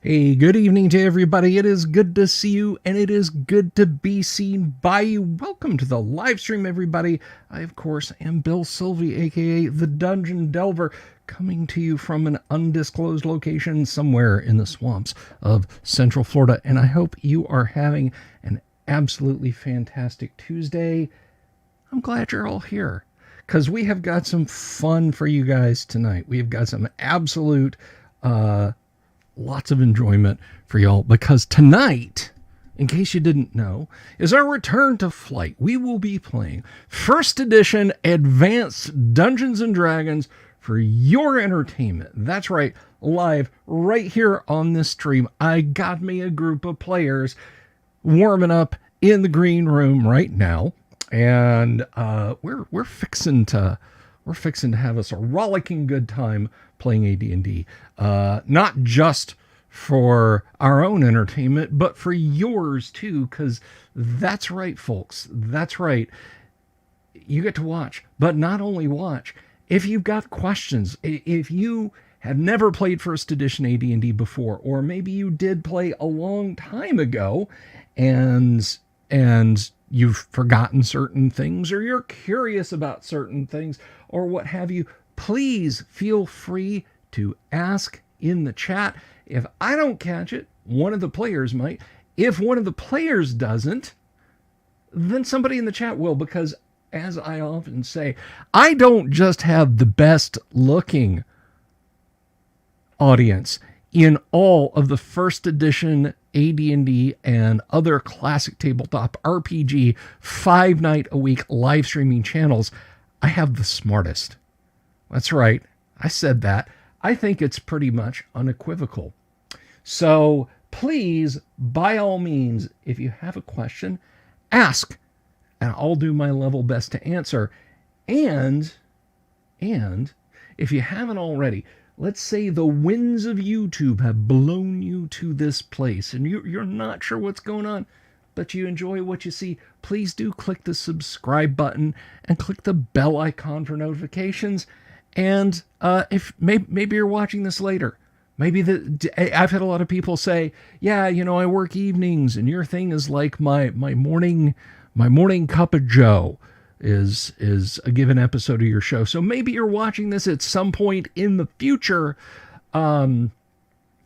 Hey, good evening to everybody. It is good to see you, and it is good to be seen by you. Welcome to the live stream, everybody. I, of course, am Bill Sylvie, aka the Dungeon Delver, coming to you from an undisclosed location somewhere in the swamps of Central Florida, and I hope you are having an absolutely fantastic Tuesday. I'm glad you're all here, because we have got some fun for you guys tonight. We have got some absolute lots of enjoyment for y'all, because tonight, in case you didn't know, is our return to flight. We will be playing first edition advanced Dungeons and Dragons for your entertainment. That's right, live right here on this stream. I got me a group of players warming up in the green room right now, and we're fixing to have us a rollicking good time playing AD&D, not just for our own entertainment, but for yours too, because that's right, folks. That's right. You get to watch, but not only watch. If you've got questions, if you have never played first edition AD&D before, or maybe you did play a long time ago, and you've forgotten certain things, or you're curious about certain things, or what have you, please feel free to ask in the chat. If I don't catch it, one of the players might. If one of the players doesn't, then somebody in the chat will, because as I often say, I don't just have the best looking audience in all of the first edition AD&D and other classic tabletop RPG 5-night-a-week live streaming channels. I have the smartest. That's right. I said that. I think it's pretty much unequivocal. So please, by all means, if you have a question, ask, and I'll do my level best to answer. And if you haven't already, let's say the winds of YouTube have blown you to this place and you're not sure what's going on, but you enjoy what you see, please do click the subscribe button and click the bell icon for notifications. And if maybe you're watching this later, maybe I've had a lot of people say, yeah, I work evenings, and your thing is like my morning cup of joe is a given episode of your show. So maybe you're watching this at some point in the future. And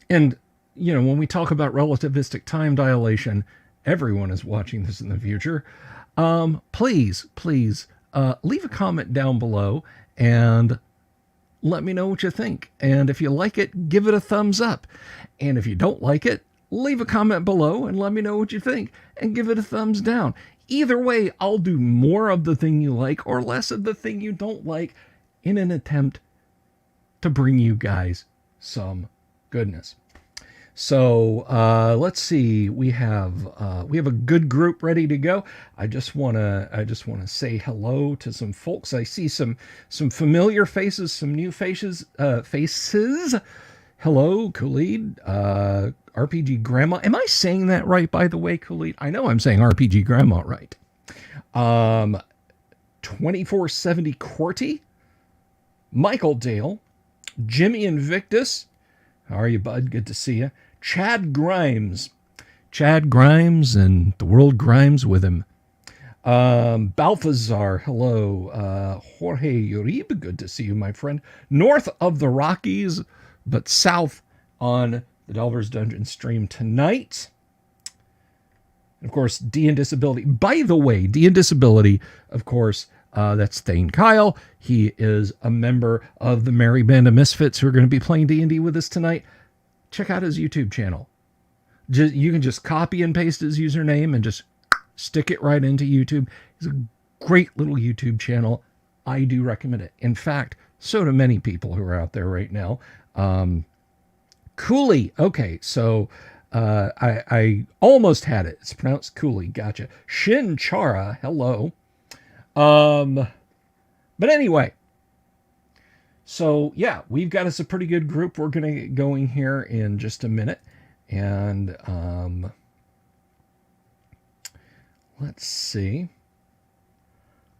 when we talk about relativistic time dilation, everyone is watching this in the future. Please leave a comment down below and let me know what you think. And if you like it, give it a thumbs up. And if you don't like it, leave a comment below and let me know what you think and give it a thumbs down. Either way, I'll do more of the thing you like or less of the thing you don't like in an attempt to bring you guys some goodness. So let's see. We have a good group ready to go. I just wanna say hello to some folks. I see some familiar faces, some new faces. Hello, Khalid. RPG Grandma. Am I saying that right, by the way, Khalid? I know I'm saying RPG Grandma right. 2470 Corty, Michael Dale, Jimmy Invictus. How are you, bud? Good to see you. Chad Grimes and the world grimes with him. Balthazar, hello. Jorge Uribe, good to see you, my friend. North of the Rockies, but south on the Delver's Dungeon stream tonight. And of course, D and Disability. By the way, D and Disability, of course, that's Thane Kyle. He is a member of the Merry Band of Misfits who are going to be playing D&D with us tonight. Check out his YouTube channel. You can just copy and paste his username and just stick it right into YouTube. It's a great little YouTube channel. I do recommend it. In fact, so do many people who are out there right now. Cooley. Okay, so I almost had it. It's pronounced Cooley. Gotcha. Shin Chara. Hello. But anyway, so yeah, we've got us a pretty good group. We're going to get going here in just a minute. And let's see.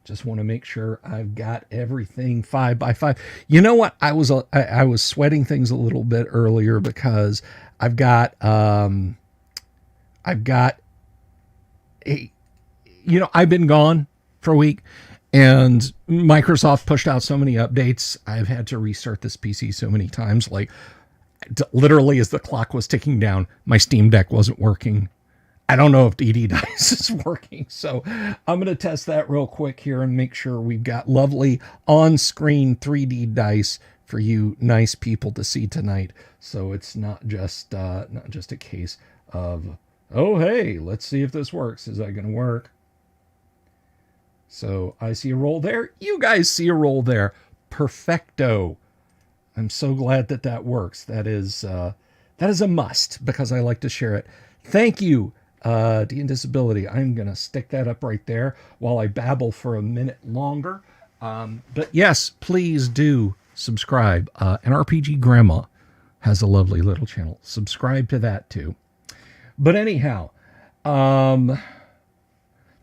Just want to make sure I've got everything 5x5. You know what? I was sweating things a little bit earlier because I've got a, I've been gone for a week, and Microsoft pushed out so many updates. I've had to restart this PC so many times. Like, literally, as the clock was ticking down, my Steam Deck wasn't working. I don't know if DD Dice is working, so I'm going to test that real quick here and make sure we've got lovely on-screen 3D dice for you nice people to see tonight. So it's not just a case of, oh, hey, let's see if this works. Is that going to work? So I see a roll there. You guys see a roll there. Perfecto. I'm so glad that works. That is a must because I like to share it. Thank you, D and Disability. I'm going to stick that up right there while I babble for a minute longer. But yes, please do subscribe. And RPG Grandma has a lovely little channel. Subscribe to that too. But anyhow,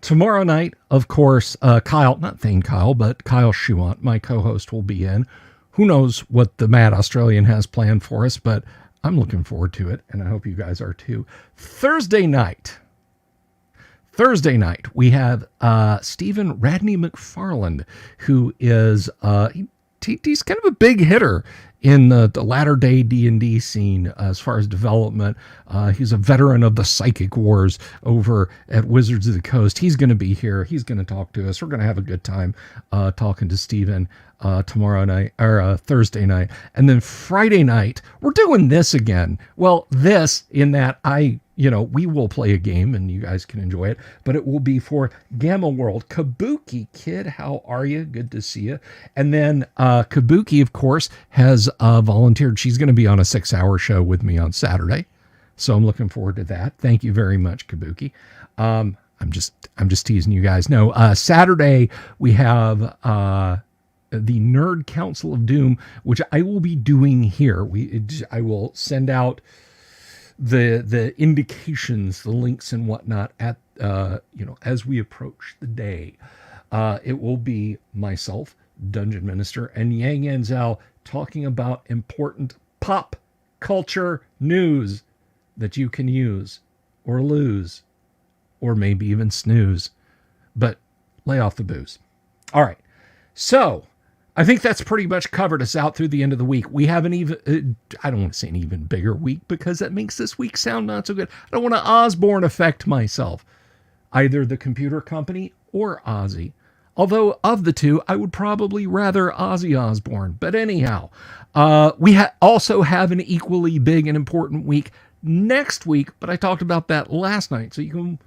tomorrow night, of course, Kyle, not Thane Kyle, but Kyle Schuant, my co-host, will be in. Who knows what the Mad Australian has planned for us, but I'm looking forward to it, and I hope you guys are too. Thursday night, we have Stephen Radney McFarland, who is he's kind of a big hitter in the latter-day D&D scene as far as development. He's a veteran of the Psychic Wars over at Wizards of the Coast. He's going to be here. He's going to talk to us. We're going to have a good time talking to Stephen tomorrow night, or Thursday night. And then Friday night, we're doing this again. Well, this in that we will play a game and you guys can enjoy it, but it will be for Gamma World. Kabuki, kid, how are you? Good to see you. And then Kabuki, of course, has volunteered. She's going to be on a 6-hour show with me on Saturday. So I'm looking forward to that. Thank you very much, Kabuki. I'm just teasing you guys. No, Saturday we have the Nerd Council of Doom, which I will be doing here. I will send out the indications, the links and whatnot at as we approach the day. It will be myself, Dungeon Minister, and Yang Yan Zhao talking about important pop culture news that you can use or lose or maybe even snooze, but lay off the booze. All right. So I think that's pretty much covered us out through the end of the week. We have an even, I don't want to say an even bigger week because that makes this week sound not so good. I don't want to Osborne affect myself, either the computer company or Ozzy. Although of the two, I would probably rather Ozzy Osbourne. But anyhow, we also have an equally big and important week next week, but I talked about that last night. So you can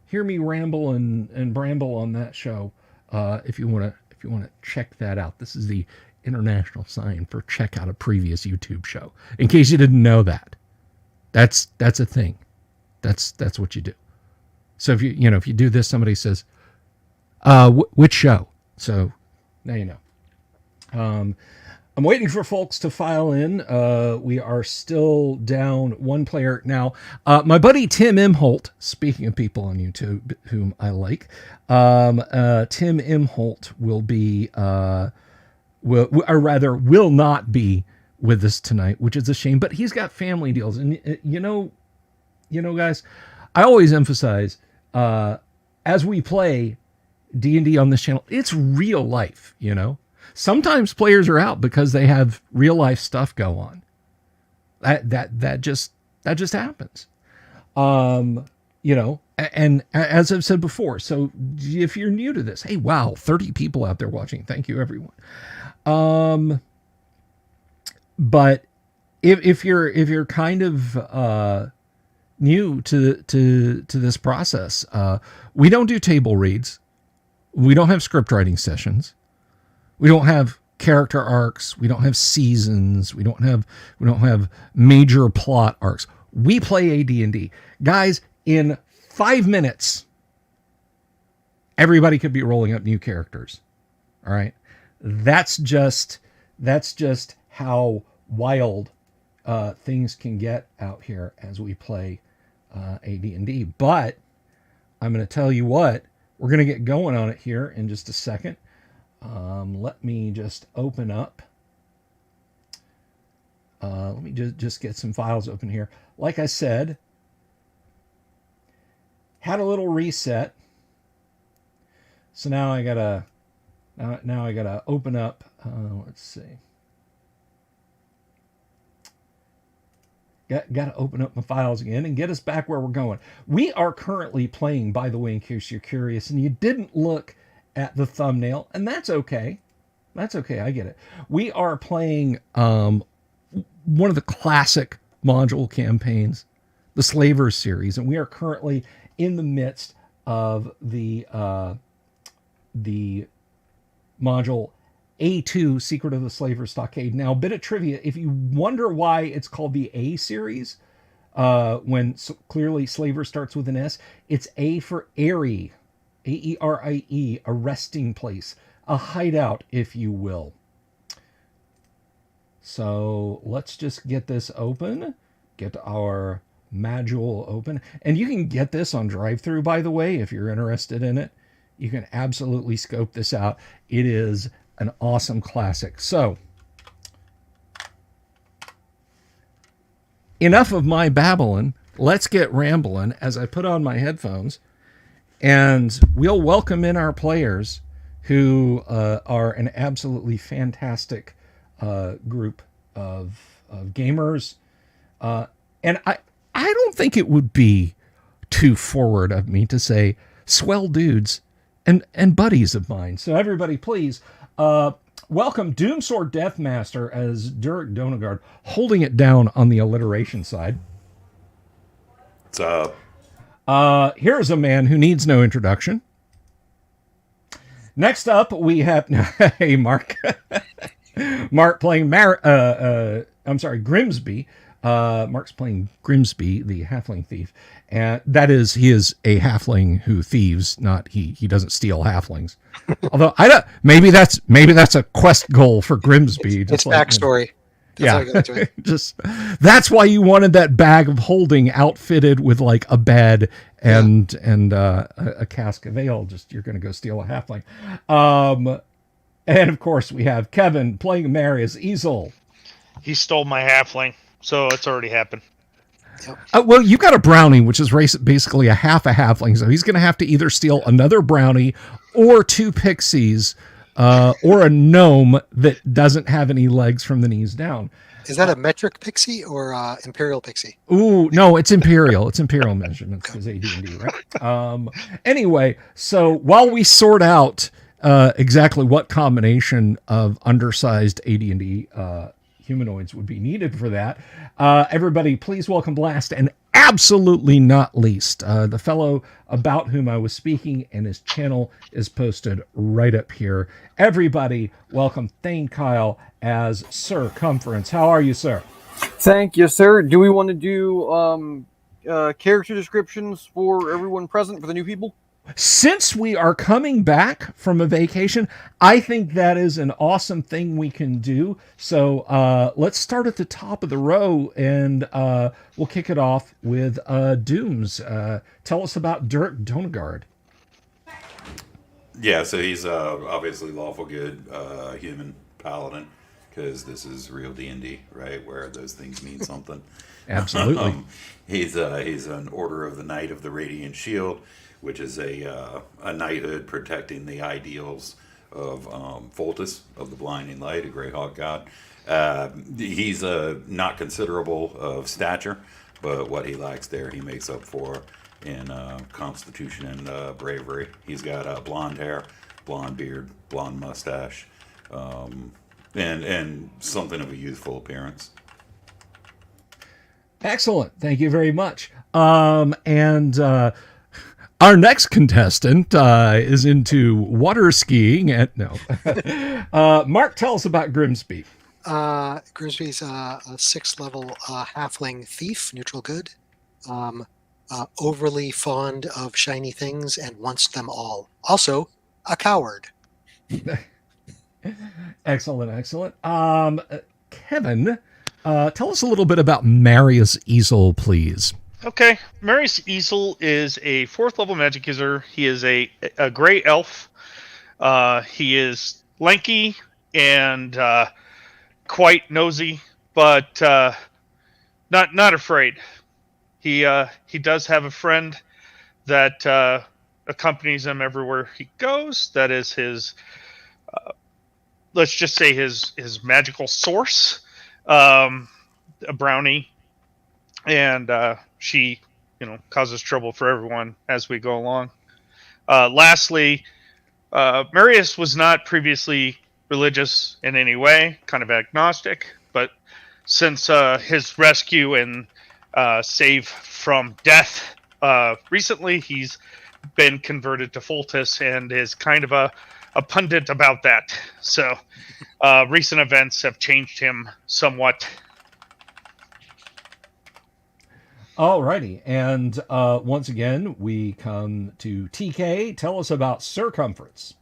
hear me ramble and bramble on that show if you want to check that out. This is the international sign for check out a previous YouTube show. In case you didn't know that. That's a thing. That's what you do. So if you do this, somebody says, which show? So now you know. I'm waiting for folks to file in. We are still down one player. Now, my buddy Tim Imholt, speaking of people on YouTube whom I like, Tim Imholt will not be with us tonight, which is a shame, but he's got family deals. And guys, I always emphasize, as we play D&D on this channel, it's real life, Sometimes players are out because they have real life stuff go on. That just happens. And as I've said before, so if you're new to this, hey, wow, 30 people out there watching. Thank you, everyone. But if you're kind of new to this process, we don't do table reads. We don't have script writing sessions. We don't have character arcs. We don't have seasons. We don't have major plot arcs. We play AD&D. Guys, in 5 minutes, everybody could be rolling up new characters. All right. That's just how wild things can get out here as we play AD&D. But I'm going to tell you what, we're going to get going on it here in just a second. Let me just open up. Let me just get some files open here. Like I said, had a little reset. So now I gotta open up. Let's see. Got to open up my files again and get us back where we're going. We are currently playing, by the way, in case you're curious, and you didn't look at the thumbnail, and that's okay. That's okay. I get it. We are playing one of the classic module campaigns, the Slavers series, and we are currently in the midst of the module A2, Secret of the Slavers Stockade. Now, a bit of trivia. If you wonder why it's called the A series, when clearly Slaver starts with an S, it's A for Airy, A-E-R-I-E, a resting place, a hideout, if you will. So let's just get this open, get our module open. And you can get this on drive-thru, by the way, if you're interested in it. You can absolutely scope this out. It is an awesome classic. So, enough of my babbling. Let's get rambling as I put on my headphones, and we'll welcome in our players who are an absolutely fantastic group of gamers. And I don't think it would be too forward of me to say swell dudes and buddies of mine. So everybody, please welcome Doomsword Deathmaster as Dirk Donegard, holding it down on the alliteration side. What's up? Here's a man who needs no introduction. Next up, we have hey Mark, Mark playing Grimsby. Mark's playing Grimsby, the halfling thief, and that is, he is a halfling who thieves, not he doesn't steal halflings. Although maybe that's a quest goal for Grimsby. It's backstory. That's why you wanted that bag of holding outfitted with like a bed and a cask of ale. Just, you're going to go steal a halfling. And of course we have Kevin playing Marius Easel. He stole my halfling, so it's already happened. Well, you got a brownie, which is basically a halfling, so he's going to have to either steal another brownie or two pixies or a gnome that doesn't have any legs from the knees down. Is that a metric pixie or imperial pixie? Ooh, no, it's imperial. It's imperial measurements because AD&D, right? Anyway, so while we sort out exactly what combination of undersized AD&D humanoids would be needed for that, everybody, please welcome last and absolutely not least the fellow about whom I was speaking, and his channel is posted right up here. Everybody, welcome Thane Kyle as Circumference. How are you, sir? Thank you, sir. Do we want to do character descriptions for everyone present, for the new people? Since we are coming back from a vacation, I think that is an awesome thing we can do. So let's start at the top of the row, and we'll kick it off with Dooms. Tell us about Dirk Donegard. Yeah, so he's obviously lawful good human paladin, because this is real D&D, right, where those things mean something. Absolutely. He's an Order of the Knight of the Radiant Shield, which is a knighthood protecting the ideals of Voltus, of the Blinding Light, a Greyhawk god. He's not considerable of stature, but what he lacks there, he makes up for in constitution and bravery. He's got blonde hair, blonde beard, blonde mustache, and something of a youthful appearance. Excellent. Thank you very much. Our next contestant is into water skiing. Mark, tell us about Grimsby. Grimsby's a 6th level halfling thief, neutral good, overly fond of shiny things and wants them all. Also, a coward. Excellent. Kevin, tell us a little bit about Marius Easel, please. Okay, Marius Easel is a 4th level magic user. He is a gray elf. He is lanky and quite nosy, but not afraid. He does have a friend that accompanies him everywhere he goes. That is his, let's just say his magical source, a brownie, and she, causes trouble for everyone as we go along. Lastly, Marius was not previously religious in any way, kind of agnostic, but since his rescue and save from death recently, he's been converted to Fultus and is kind of a pundit about that. So recent events have changed him somewhat. Alrighty, and once again, we come to TK. Tell us about circumference.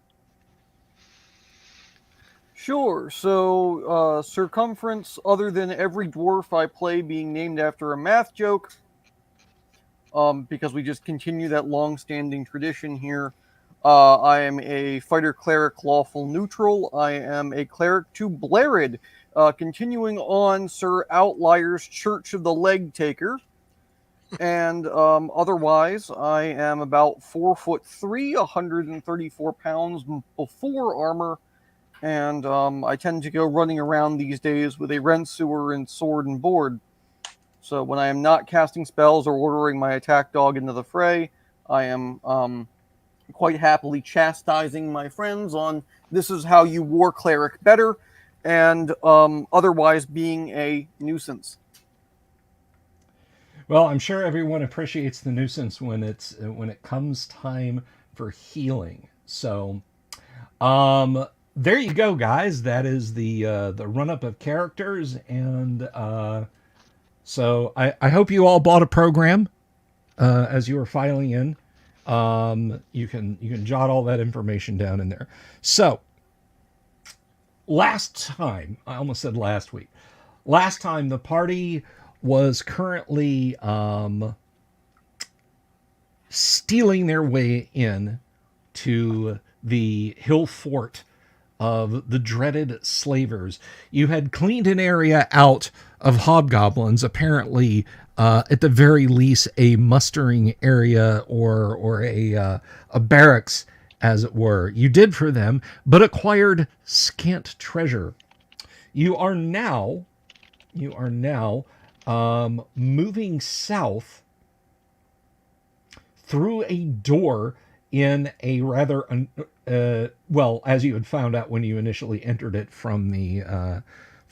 Sure. So, circumference, other than every dwarf I play being named after a math joke, because we just continue that long-standing tradition here. I am a fighter cleric lawful neutral. I am a cleric to Blarid, continuing on Sir Outlier's Church of the Leg Taker. And otherwise, I am about 4'3", 134 pounds before armor, and I tend to go running around these days with a rent sewer and sword and board. So when I am not casting spells or ordering my attack dog into the fray, I am quite happily chastising my friends on this is how you war cleric better, and otherwise being a nuisance. Well, I'm sure everyone appreciates the nuisance when it comes time for healing. So, there you go, guys. That is the run up of characters, and so I hope you all bought a program as you were filing in. You can jot all that information down in there. So, last time, I almost said last week. Last time the party was currently stealing their way in to the hill fort of the dreaded slavers. You had cleaned an area out of hobgoblins, apparently at the very least a mustering area or a barracks, as it were. You did for them, but acquired scant treasure. You are now moving south through a door in a rather well, as you had found out when you initially entered it from the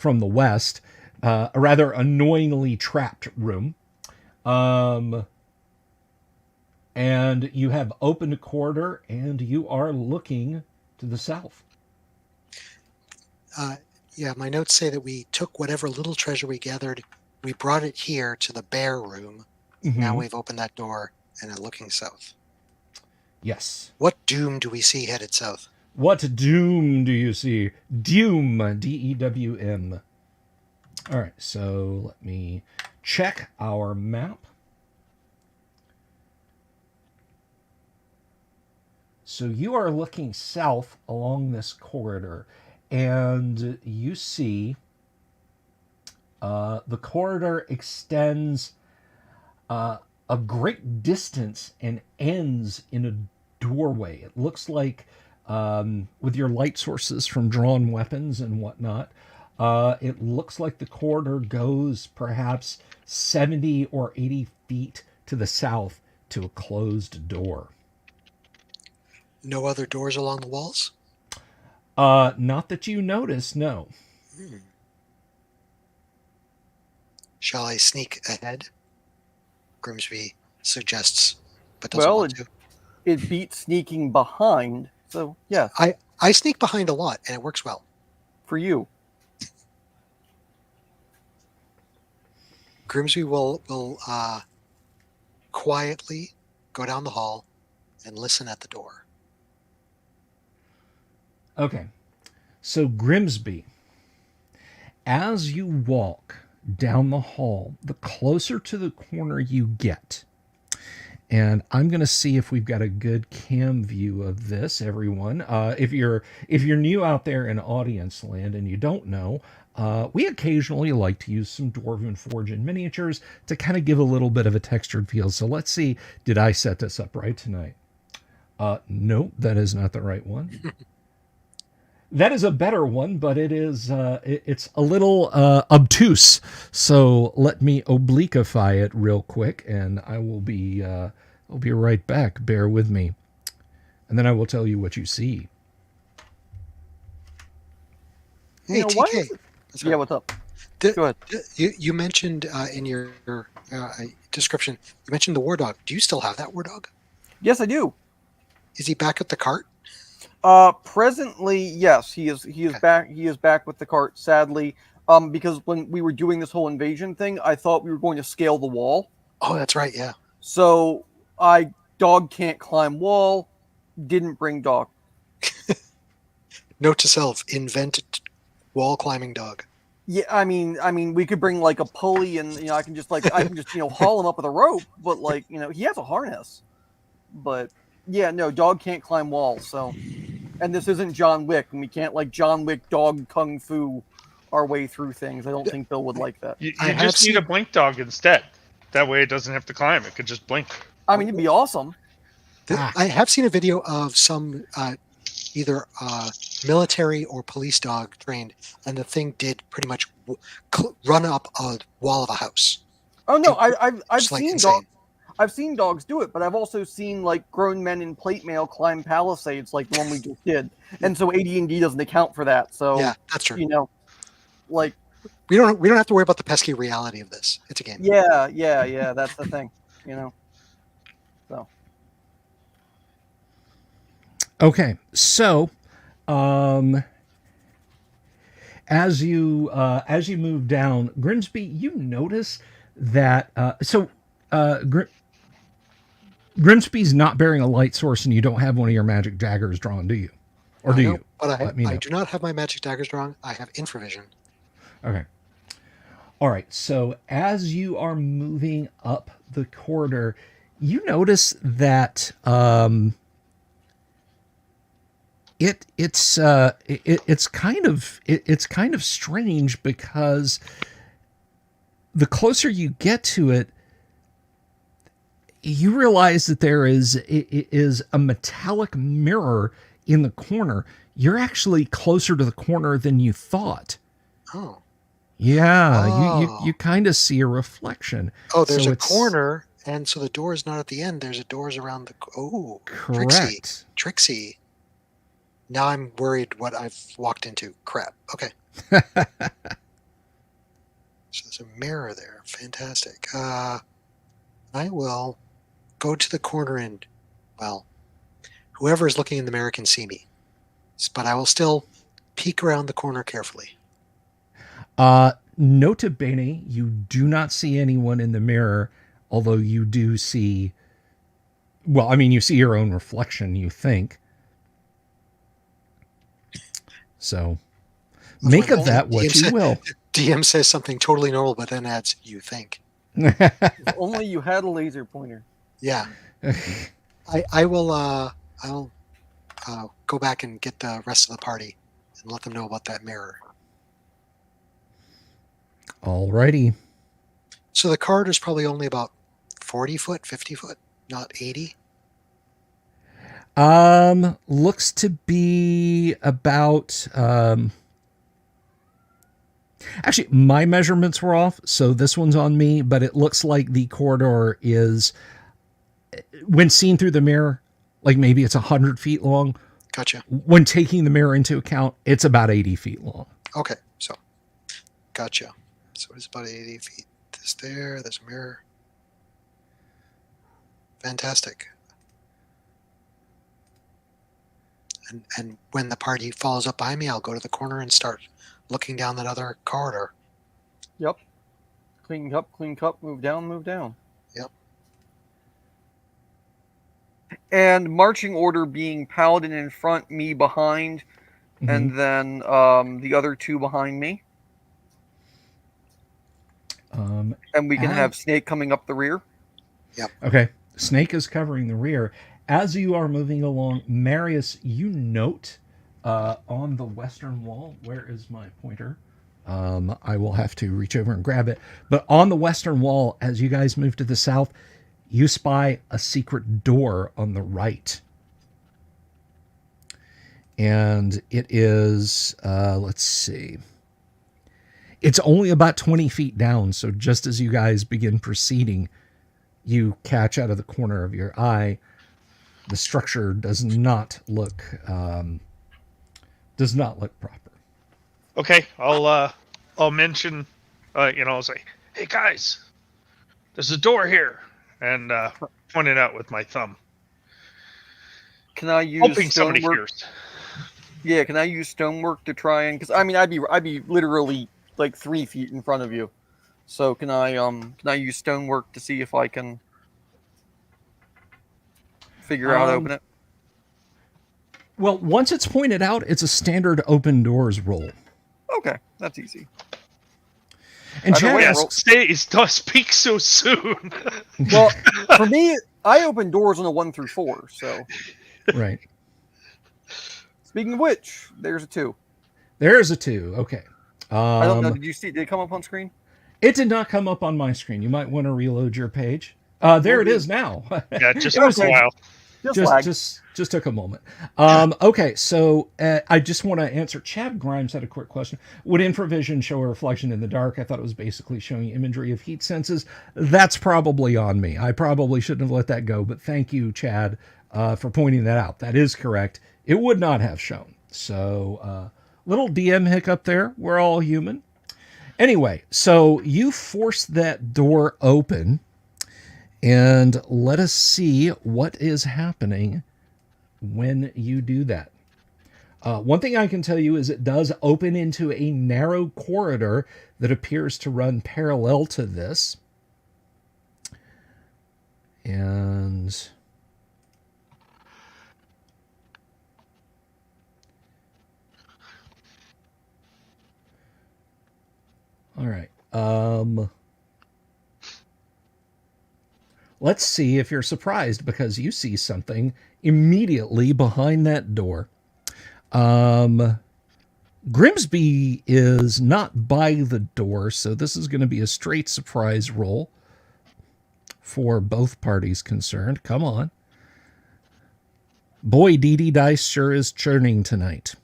west, a rather annoyingly trapped room, and you have opened a corridor, and you are looking to the south. Yeah, my notes say that we took whatever little treasure we gathered, we brought it here to the bear room. Mm-hmm. Now we've opened that door and are looking south. Yes. What doom do we see headed south? What doom do you see? Doom, D-E-W-M. All right, so let me check our map. So you are looking south along this corridor, and you see the corridor extends a great distance and ends in a doorway. It looks like, with your light sources from drawn weapons and whatnot, it looks like the corridor goes perhaps 70 or 80 feet to the south to a closed door. No other doors along the walls? Not that you notice, no. Shall I sneak ahead? Grimsby suggests, but doesn't want to. It beats sneaking behind, so yeah. I sneak behind a lot, and it works well. For you. Grimsby will quietly go down the hall and listen at the door. Okay. So Grimsby, as you walk down the hall, the closer to the corner you get. And I'm going to see if we've got a good cam view of this, everyone. If you're new out there in audience land and you don't know, we occasionally like to use some Dwarven Forge and miniatures to kind of give a little bit of a textured feel. So let's see, did I set this up right tonight? Nope, that is not the right one. That is a better one, but it's a little obtuse. So let me obliquify it real quick, and I'll be right back. Bear with me, and then I will tell you what you see. Hey, why TK. is it- Yeah, what's up? Go ahead. You mentioned in your description, you mentioned the war dog. Do you still have that war dog? Yes, I do. Is he back at the cart? Presently, yes, he is Okay. back. He is back with the cart. Sadly, because when we were doing this whole invasion thing, I thought we were going to scale the wall. Oh, that's right. Yeah. So dog can't climb wall. Didn't bring dog. Note to self: invent wall climbing dog. Yeah, I mean, we could bring like a pulley, and I can just haul him up with a rope. But he has a harness. But yeah, no, dog can't climb walls. So, and this isn't John Wick, and we can't John Wick dog kung fu our way through things. I don't think Bill would like that. You I just have need a blink dog instead. That way it doesn't have to climb. It could just blink. I mean, it'd be awesome. I have seen a video of some either military or police dog trained, and the thing did pretty much run up a wall of a house. Oh no, I've Just, seen insane. dogs. I've seen dogs do it, but I've also seen grown men in plate mail climb palisades like the one we just did, and so AD&D doesn't account for that. So Yeah, that's true. We don't have to worry about the pesky reality of this. It's a game. Yeah, that's the thing. So Okay, so as you move down, Grimsby, you notice that Grimsby's not bearing a light source, and you don't have one of your magic daggers drawn, do you? Or do you? But Let me know. I do not have my magic daggers drawn. I have infravision. Okay. All right. So as you are moving up the corridor, you notice that it's kind of strange, because the closer you get to it, you realize that there is a metallic mirror in the corner. You're actually closer to the corner than you thought. Oh. Yeah, Oh. you kind of see a reflection. Oh, there's So a it's- corner, and so the door is not at the end. There's a doors around the. Oh, Correct. Trixie. Now I'm worried what I've walked into. Crap. Okay. So there's a mirror there. Fantastic. I will go to the corner and, well, whoever is looking in the mirror can see me. But I will still peek around the corner carefully. Nota bene, you do not see anyone in the mirror, although you do see, well, I mean, you see your own reflection, you think. So make of that what you will. DM says something totally normal, but then adds, you think. if only you had a laser pointer. Yeah. I will I'll go back and get the rest of the party and let them know about that mirror. Alrighty. So the corridor is probably only about 40 foot, 50 foot, not 80. Looks to be about, actually, my measurements were off, so this one's on me, but it looks like the corridor is, when seen through the mirror, like maybe it's 100 feet long. Gotcha. When taking the mirror into account, it's about 80 feet long. Okay, so gotcha. So it's about 80 feet. There's a mirror. Fantastic. And when the party follows up behind me, I'll go to the corner and start looking down that other corridor. Yep. Clean cup, move down. Yep. And marching order being Paladin in front, me behind, and then the other two behind me. And we can have Snake coming up the rear. Okay. Snake is covering the rear. As you are moving along, Marius, you note on the western wall, where is my pointer? I will have to reach over and grab it. But on the western wall, as you guys move to the south, you spy a secret door on the right. And it is, let's see. It's only about 20 feet down, so just as you guys begin proceeding, you catch out of the corner of your eye the structure does not look proper. Okay, I'll mention, I'll say, "Hey guys, there's a door here," and point it out with my thumb. Can I use Hoping somebody hears. Yeah, can I use stonework to try and? Because I mean, I'd be literally like 3 feet in front of you. So can I use stonework to see if I can figure out how to open it? Well, once it's pointed out, it's a standard open doors roll. Okay, that's easy. And Chad don't speak so soon. Well, for me, I open doors on a 1 through 4. So right. Speaking of which, there's a 2. There's a 2. Okay. I don't know. Did you see? Did it come up on screen? It did not come up on my screen. You might want to reload your page. There it is now. Yeah, just a while. Just took a moment. Okay, so I just want to answer. Chad Grimes had a quick question. Would infravision show a reflection in the dark? I thought it was basically showing imagery of heat senses. That's probably on me. I probably shouldn't have let that go, but thank you, Chad, for pointing that out. That is correct. It would not have shown. So, little DM hiccup there. We're all human. Anyway, so you force that door open, and let us see what is happening when you do that. One thing I can tell you is it does open into a narrow corridor that appears to run parallel to this. And all right. Let's see if you're surprised because you see something immediately behind that door. Grimsby is not by the door, so this is going to be a straight surprise roll for both parties concerned. Come on. Boy, DD Dice sure is churning tonight.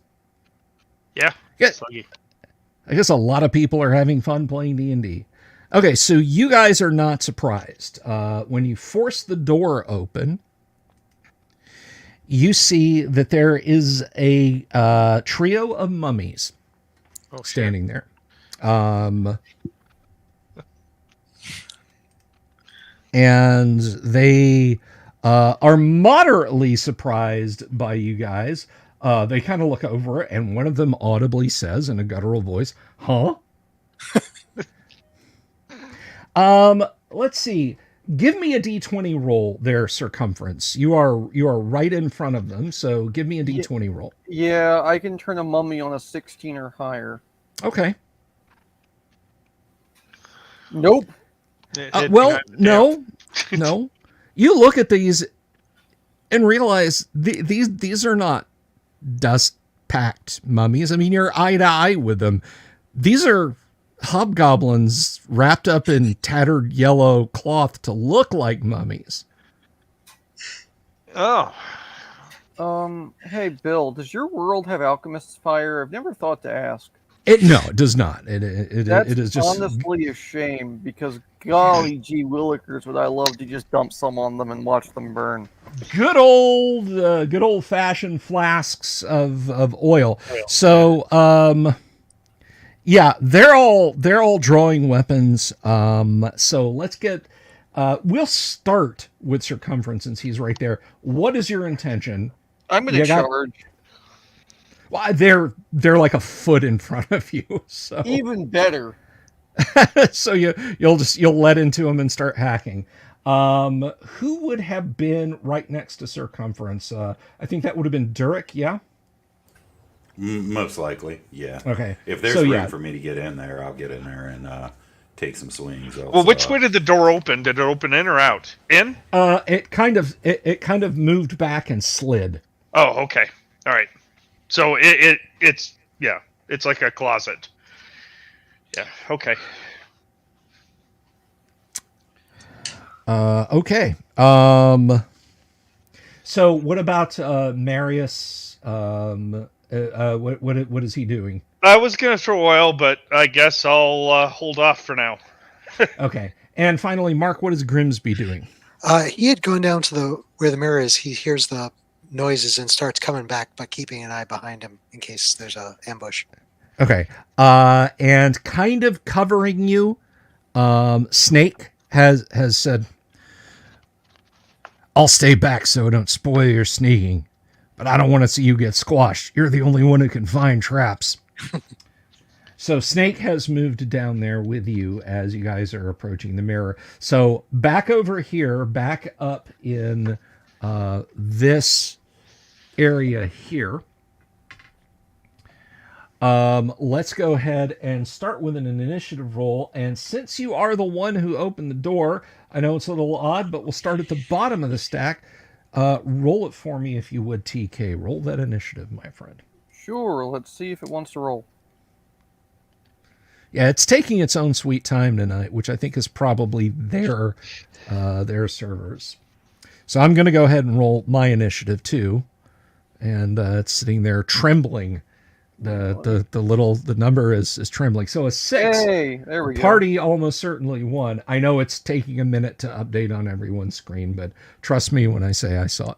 Yeah. I guess a lot of people are having fun playing D&D. Okay, so you guys are not surprised. When you force the door open, you see that there is a trio of mummies standing there. And they are moderately surprised by you guys. They kind of look over, and one of them audibly says in a guttural voice, "Huh?" Let's see. Give me a D20 roll there, Circumference. You are right in front of them, so give me a D20 roll. Yeah, I can turn a mummy on a 16 or higher. Okay. Nope. No. You look at these and realize these are not dust-packed mummies. I mean, you're eye to eye with them. These are hobgoblins wrapped up in tattered yellow cloth to look like mummies. Oh. Hey, Bill, does your world have alchemist's fire? I've never thought to ask. No, it does not. It is just honestly a shame because golly gee willikers, would I love to just dump some on them and watch them burn. Good old fashioned flasks of oil. So yeah, they're all drawing weapons. So let's get we'll start with Circumference since he's right there. What is your intention? I'm going to charge. Well, they're like a foot in front of you. So even better. So you'll let into them and start hacking. Who would have been right next to Circumference? I think that would have been Durek. Yeah. Most likely, yeah. Okay. If there's room for me to get in there, I'll get in there and take some swings. Well, which way did the door open? Did it open in or out? In? It kind of moved back and slid. Oh, okay. All right. So it's it's like a closet. Yeah. Okay. Okay. So what about Marius? What is he doing? I was gonna throw oil, but I guess I'll hold off for now. Okay. And finally, Mark, what is Grimsby doing? He had gone down to where the mirror is. He hears the noises and starts coming back, but keeping an eye behind him in case there's a ambush. Okay. And kind of covering you, Snake has said, "I'll stay back so I don't spoil your sneaking, but I don't want to see you get squashed. You're the only one who can find traps." So Snake has moved down there with you as you guys are approaching the mirror. So back over here, back up in this area here. Let's go ahead and start with an initiative roll. And since you are the one who opened the door, I know it's a little odd, but we'll start at the bottom of the stack. Roll it for me if you would, TK. Roll that initiative, my friend. Sure, let's see if it wants to roll. Yeah, it's taking its own sweet time tonight, which I think is probably their servers. So I'm going to go ahead and roll my initiative too, and it's sitting there trembling. The number is trembling. So a 6. Hey, there we go. Party almost certainly won. I know it's taking a minute to update on everyone's screen, but trust me when I say I saw it.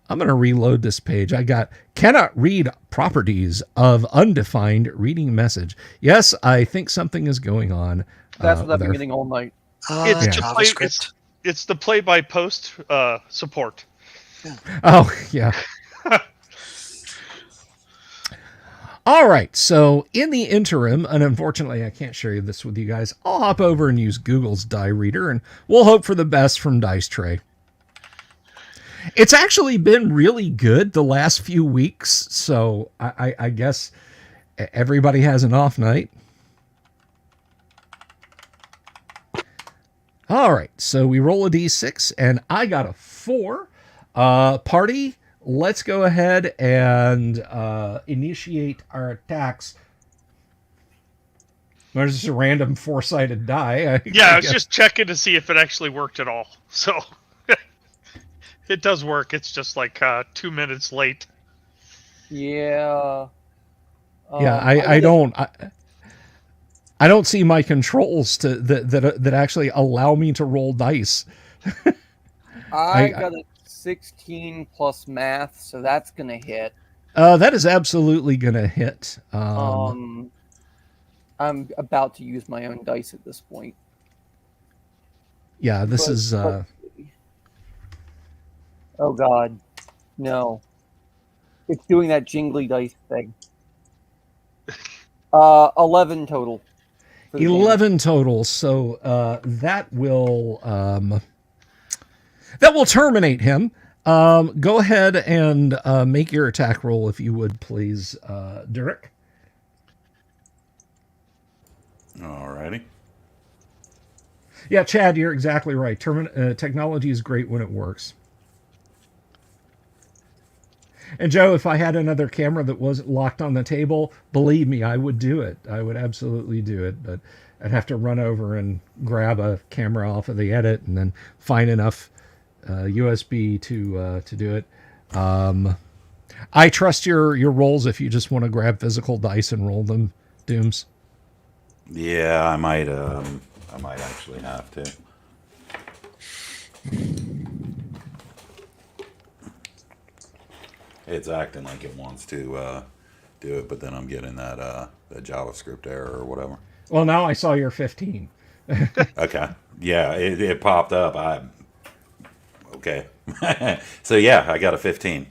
I'm going to reload this page. I got cannot read properties of undefined reading message. Yes, I think something is going on. That's what I've been getting all night. It's JavaScript. It's the play by post support. Oh, yeah. All right. So in the interim, and unfortunately I can't share this with you guys, I'll hop over and use Google's Die Reader, and we'll hope for the best from Dice Tray. It's actually been really good the last few weeks, so I guess everybody has an off night. All right, so we roll a d6, and I got a 4. Party, let's go ahead and initiate our attacks. There's just a random 4-sided die. I was just checking to see if it actually worked at all. So it does work. It's just like 2 minutes late. Yeah. Yeah, I don't see my controls that actually allow me to roll dice. I got a 16 plus math, so that's gonna hit. That is absolutely gonna hit. I'm about to use my own dice at this point. Yeah, this is. Oh God, no! It's doing that jingly dice thing. 11 total. 11 total. So that will terminate him. Go ahead and make your attack roll if you would, please, Derek. Alrighty. Yeah, Chad, you're exactly right. Technology is great when it works. And Joe, if I had another camera that wasn't locked on the table, believe me, I would do it. I would absolutely do it. But I'd have to run over and grab a camera off of the edit and then find enough USB to do it. I trust your rolls if you just want to grab physical dice and roll them, Dooms. Yeah, I might actually have to. It's acting like it wants to do it, but then I'm getting that JavaScript error or whatever. Well, now I saw your 15. Okay. Yeah, it popped up. Okay. So yeah, I got a 15.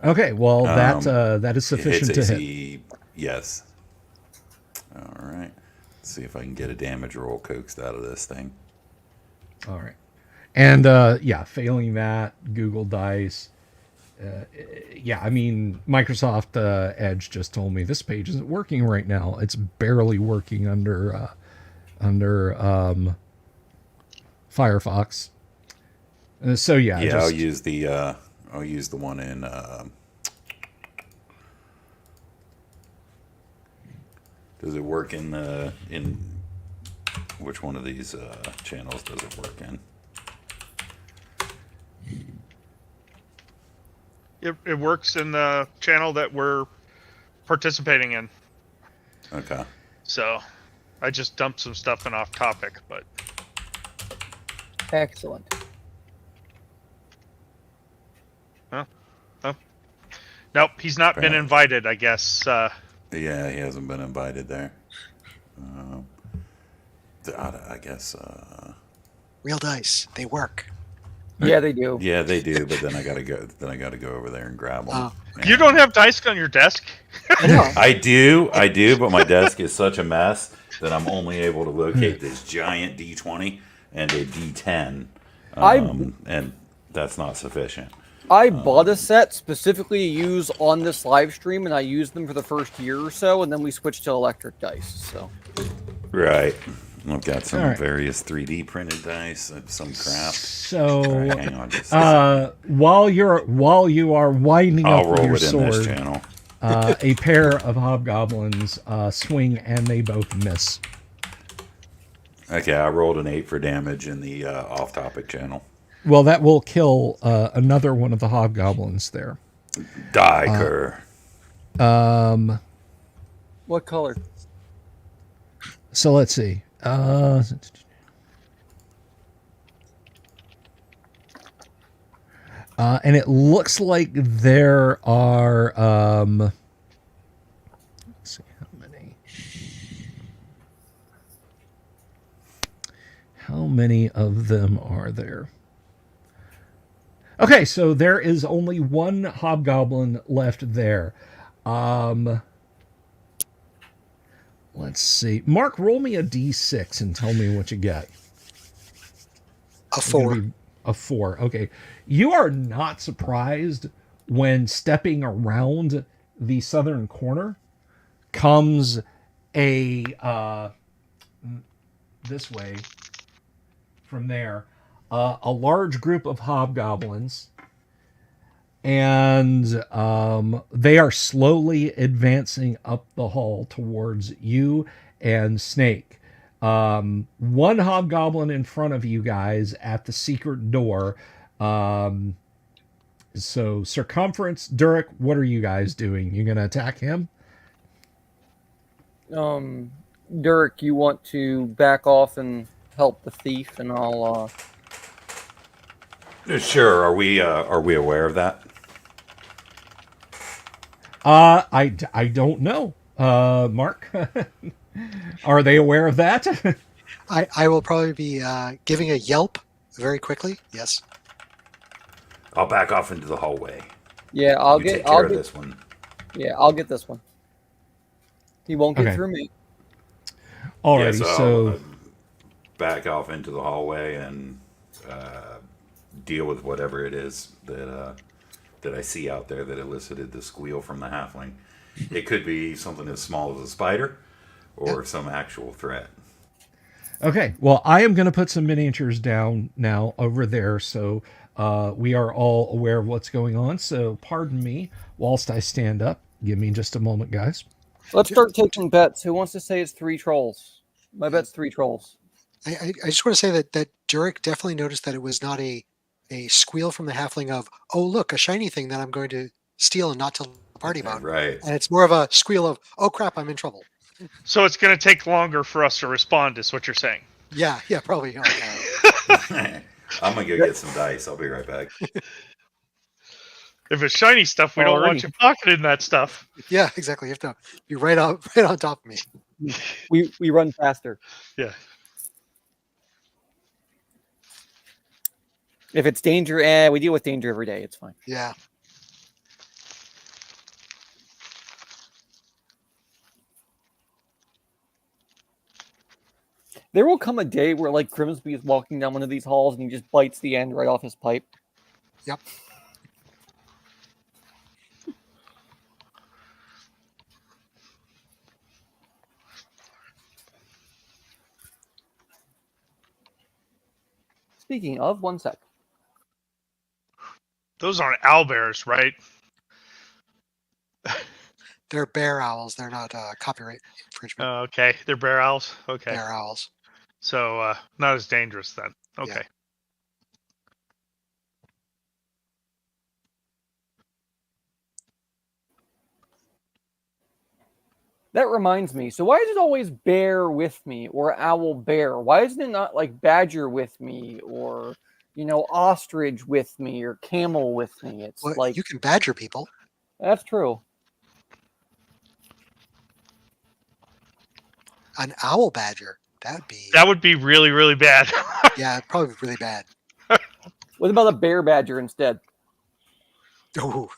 Okay, well that is sufficient to hit. Yes. All right. Let's see if I can get a damage roll coaxed out of this thing. All right. And failing that, Google Dice. yeah, I mean, Microsoft Edge just told me this page isn't working right now. It's barely working under Firefox. So yeah, Yeah, just I'll use the one in. Does it work in which one of these channels does it work in? It works in the channel that we're participating in. Okay. So I just dumped some stuff in off topic, but Excellent. nope, he's not been Apparently. invited, I guess. Yeah, he hasn't been invited there. I guess. Real dice, they work. Yeah, they do. Yeah, they do, but then I gotta go. Then I gotta go over there and grab them. Oh. You don't have dice on your desk? I know. I do, but my desk is such a mess that I'm only able to locate this giant D20 and a D10, and that's not sufficient. I bought a set specifically to use on this live stream, and I used them for the first year or so, and then we switched to electric dice. So Right. I've got some All right. various 3D printed dice, some crap. so. All right, hang on just a second. While you are winding I'll up with roll your it in this sword, channel. a pair of hobgoblins swing and they both miss. Okay, I rolled an 8 for damage in the off-topic channel. Well, that will kill another one of the hobgoblins there. Die, Kerr. what color? So let's see. And it looks like there are. Let's see how many. How many of them are there? Okay, so there is only one hobgoblin left there. Let's see. Mark, roll me a d6 and tell me what you get. A 4. A 4. Okay. You are not surprised when stepping around the southern corner comes a this way from there a large group of hobgoblins, and they are slowly advancing up the hall towards you and Snake. One hobgoblin in front of you guys at the secret door. So circumference, Durek, what are you guys doing? You gonna attack him? Derek, you want to back off and help the thief, and I'll. Sure. Are we aware of that? I don't know. Mark, are they aware of that? I will probably be giving a yelp very quickly. Yes. I'll back off into the hallway. Yeah, You take care of this one. Yeah, I'll get this one. He won't get Okay. through me. Alrighty, Yeah, so I'll back off into the hallway and deal with whatever it is that I see out there that elicited the squeal from the halfling. It could be something as small as a spider, or some actual threat. okay. Well, I am going to put some miniatures down now over there, so we are all aware of what's going on. So pardon me whilst I stand up. Give me just a moment, guys. Let's start taking bets. Who wants to say it's 3 trolls? My bet's 3 trolls. I just want to say that Jurek definitely noticed that it was not a squeal from the halfling of, oh, look, a shiny thing that I'm going to steal and not tell the party about. Right. And it's more of a squeal of, oh, crap, I'm in trouble. So it's going to take longer for us to respond, is what you're saying. Yeah, probably. I'm going to go get some dice. I'll be right back. If it's shiny stuff, we don't want you pocketing that stuff. Yeah, exactly. You have to be right on top of me. We run faster. Yeah. If it's danger, we deal with danger every day. It's fine. Yeah. There will come a day where, like, Grimsby is walking down one of these halls and he just bites the end right off his pipe. Yep. Speaking of, one sec. Those aren't owlbears, right? They're bear owls. They're not copyright infringement. Okay, they're bear owls. Okay, Bear owls. so not as dangerous then. Okay. Yeah. That reminds me. So why is it always bear with me or owl bear? Why isn't it not like badger with me or, ostrich with me or camel with me? It's Well, like, you can badger people. that's true. An owl badger. That That would be really, really bad. yeah, probably really bad. What about a bear badger instead? Oh,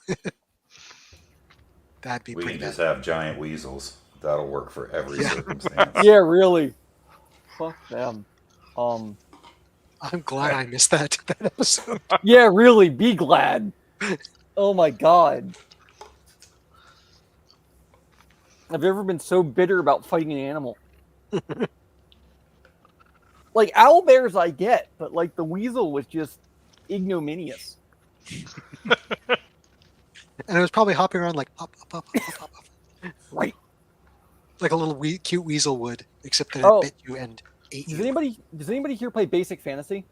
that'd be We pretty can just bad. have giant weasels. That'll work for every Yeah. circumstance. Yeah, really. Fuck them. I'm glad I missed that episode. Yeah, really. Be glad. Oh my god. Have you ever been so bitter about fighting an animal? Like owl bears, I get, but like the weasel was just ignominious. And it was probably hopping around like up, up, up, up, up, up. Right. Like a little cute weasel would, except that Oh. it bit you and ate Does you. anybody here play Basic Fantasy?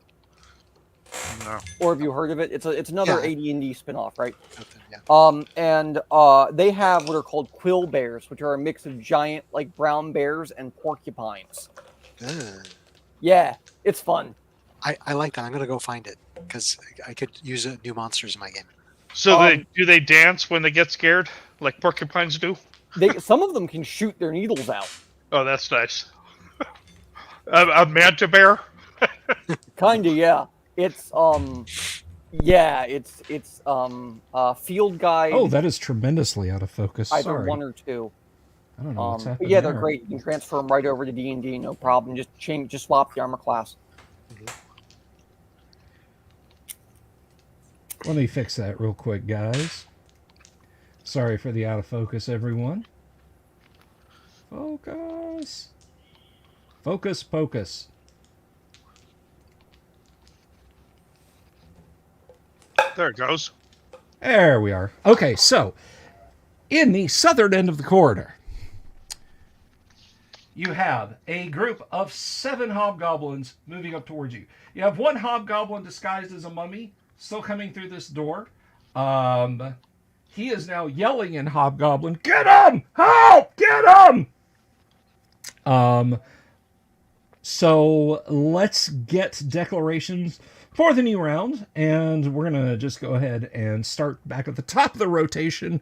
No. Or have you heard of it? It's another Yeah. AD&D spin-off, right? Yeah. And they have what are called quill bears, which are a mix of giant like brown bears and porcupines. Ugh. Yeah, it's fun. I like that. I'm gonna go find it because I could use new monsters in my game. So do they dance when they get scared, like porcupines do? Some of them can shoot their needles out. Oh, that's nice. A manta bear. Kinda, yeah. It's field guide Oh, that is tremendously out of focus. either Sorry. 1 or 2. I don't know what's But happening yeah, they're there. great. You can transfer them right over to D&D, no problem. Just swap the armor class. Let me fix that real quick, guys. Sorry for the out of focus, everyone. Focus. Focus, focus. There it goes. There we are. Okay, so in the southern end of the corridor, you have a group of 7 hobgoblins moving up towards you. You have one hobgoblin disguised as a mummy still coming through this door. He is now yelling in hobgoblin, "Get him! Help! Get him!" So let's get declarations for the new round, and we're gonna just go ahead and start back at the top of the rotation.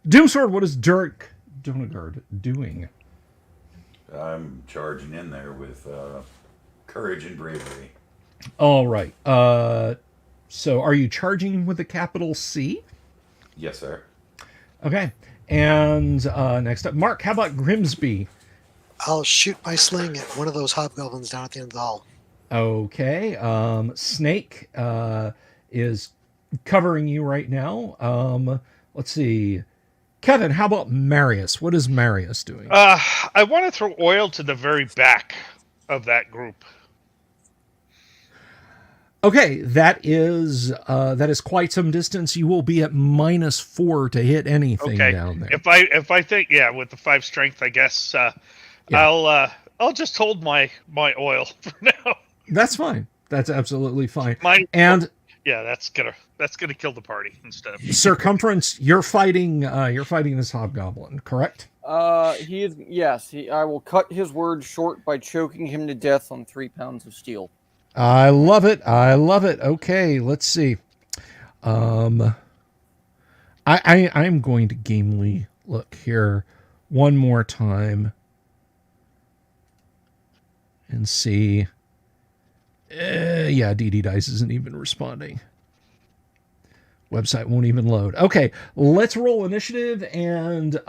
Doomsword, what is Dirk Donagard doing? I'm charging in there with courage and bravery. All right. So are you charging with a capital C? Yes, sir. Okay. And next up, Mark, how about Grimsby? I'll shoot my sling at one of those hobgoblins down at the end of the hall. Okay. Snake is covering you right now. Let's see. Kevin, how about Marius? What is Marius doing? I want to throw oil to the very back of that group. Okay, that is quite some distance. You will be at -4 to hit anything down there. If I think with the 5 strength, I guess I'll just hold my oil for now. That's fine. That's absolutely fine. And that's gonna kill the party instead of Circumference, you're fighting this hobgoblin, correct? He is. Yes, I will cut his words short by choking him to death on 3 pounds of steel. I love it. I love it. Okay, let's see. I'm going to gamely look here one more time and see. DD Dice isn't even responding. Website won't even load. Okay, let's roll initiative and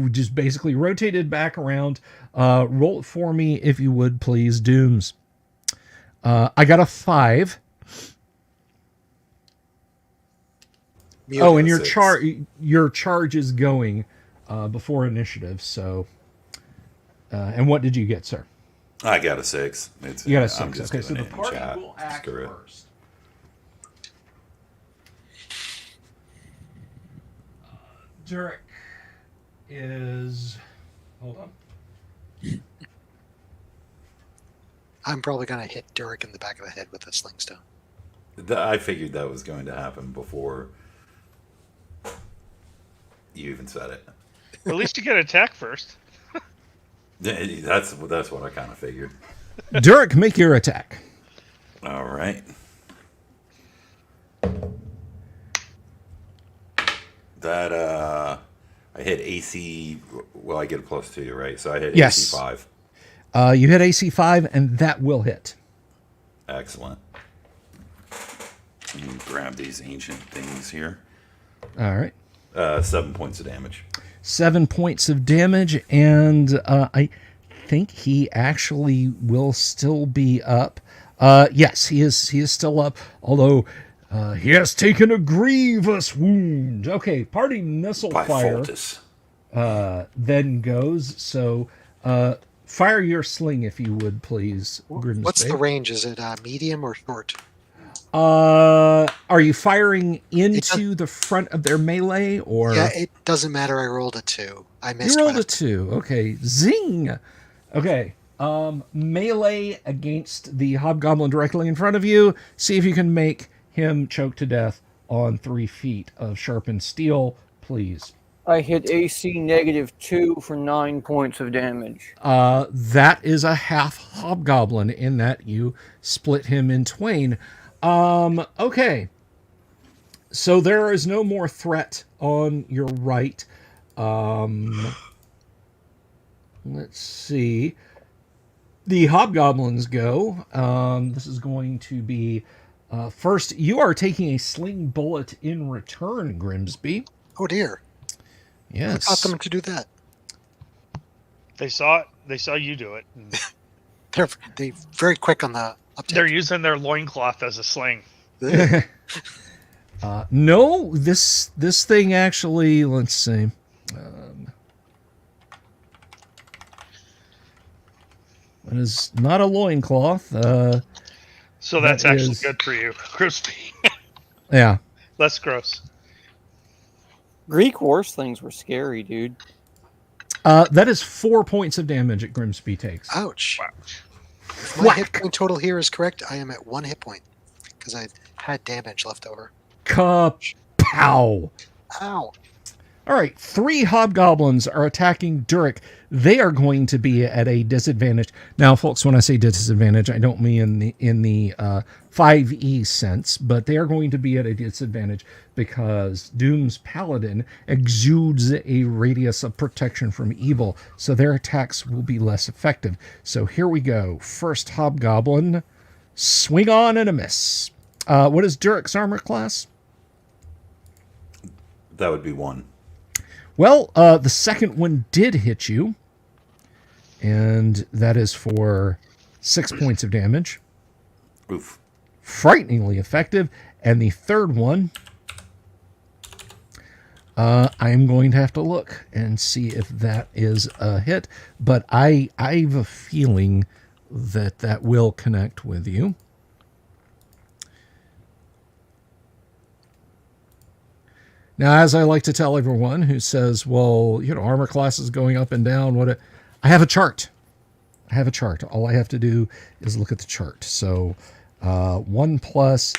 we just basically rotate it back around. Roll it for me if you would, please, Dooms. I got a 5. And your charge is going before initiative. So, and what did you get, sir? I got a 6. It's, You got a I'm 6. just Okay, so doing the it in party chat. will act Screw it. first. Derek is. Hold on. I'm probably going to hit Durek in the back of the head with a sling stone. I figured that was going to happen before you even said it. At least you get attack first. That's what I kind of figured. Derek, make your attack. All right. That I hit AC. Well, I get a +2, right? So I hit Yes. AC 5. You hit AC 5, and that will hit. Excellent. Let me grab these ancient things here. All right. 7 points of damage. 7 points of damage, and I think he actually will still be up. Yes, he is still up, although he has taken a grievous wound. Okay, party missile By fire Fultus. then goes. So fire your sling, if you would, please, Grimsby. What's the range? Is it medium or short? Are you firing into the front of their melee, or? Yeah, it doesn't matter. I rolled a 2. I You missed. rolled a 2. Okay. Zing. Okay. Melee against the hobgoblin directly in front of you. See if you can make him choke to death on 3 feet of sharpened steel, please. I hit AC -2 for 9 points of damage. That is a half hobgoblin in that you split him in twain. Okay. So there is no more threat on your right. Let's see. The hobgoblins go. This is going to be first. You are taking a sling bullet in return, Grimsby. Oh dear! Yes. Who taught them to do that? They saw it. They saw you do it. They're very quick on the uptake. They're using their loincloth as a sling. No, this thing actually. Let's see. It is not a loincloth. So that's That actually is- good for you, crispy. Yeah. Less gross. Greek horse things were scary, dude. That is 4 points of damage that Grimsby takes. Ouch! Wow. If my hit point total here is correct, I am at 1 hit point because I had damage left over. Kapow! Ow! All right, 3 hobgoblins are attacking Durek. They are going to be at a disadvantage. Now, folks, when I say disadvantage, I don't mean in the 5e sense, but they are going to be at a disadvantage because Doom's Paladin exudes a radius of protection from evil, so their attacks will be less effective. So here we go. First hobgoblin, swing on and a miss. What is Durek's armor class? That would be 1. Well, the second one did hit you, and that is for 6 points of damage. Oof. Frighteningly effective. And the third one, I'm going to have to look and see if that is a hit, but I have a feeling that will connect with you. Now, as I like to tell everyone who says, well, armor class is going up and down, I have a chart. I have a chart. All I have to do is look at the chart. So 1 plus.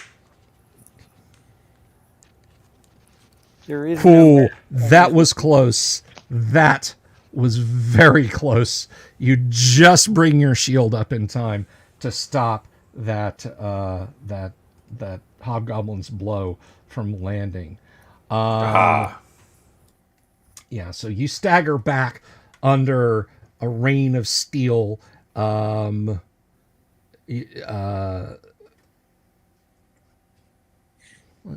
There is Cool. That was close. That was very close. You just bring your shield up in time to stop that hobgoblin's blow from landing. Yeah, so you stagger back under a rain of steel. Let's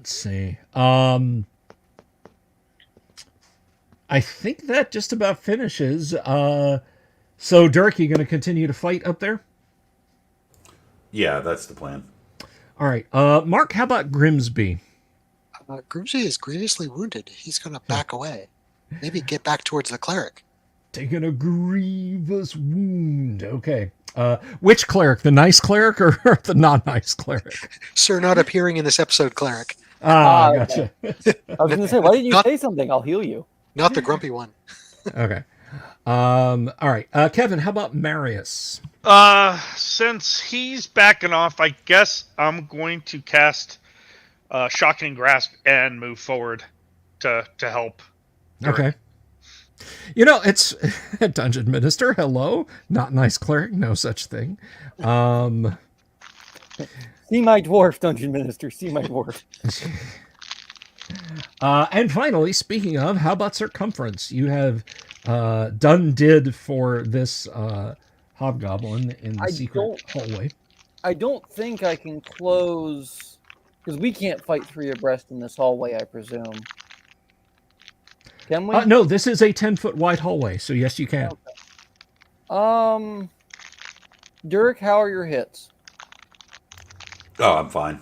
see. I think that just about finishes. So, Dirk, you going to continue to fight up there? Yeah, that's the plan. All right. Mark, how about Grimsby? Grimsby is grievously wounded. He's going to back away. Maybe get back towards the cleric. Taking a grievous wound. Okay. Which cleric? The nice cleric or the not nice cleric? Sir, not appearing in this episode, cleric. Gotcha. I was going to say, why didn't you Not- say something? I'll heal you. Not the grumpy one. Okay. All right. Kevin, how about Marius? Since he's backing off, I guess I'm going to cast Shocking Grasp and move forward to help. Okay. You know, it's Dungeon Minister. Hello. Not nice cleric. No such thing. See my dwarf, Dungeon Minister. See my dwarf. And finally, speaking of, how about circumference? You have did for this hobgoblin in the secret hallway. I don't think I can close, because we can't fight 3 abreast in this hallway, I presume. Can we? No, this is a 10-foot wide hallway, so yes, you can. Okay. Durek, how are your hits? Oh, I'm fine.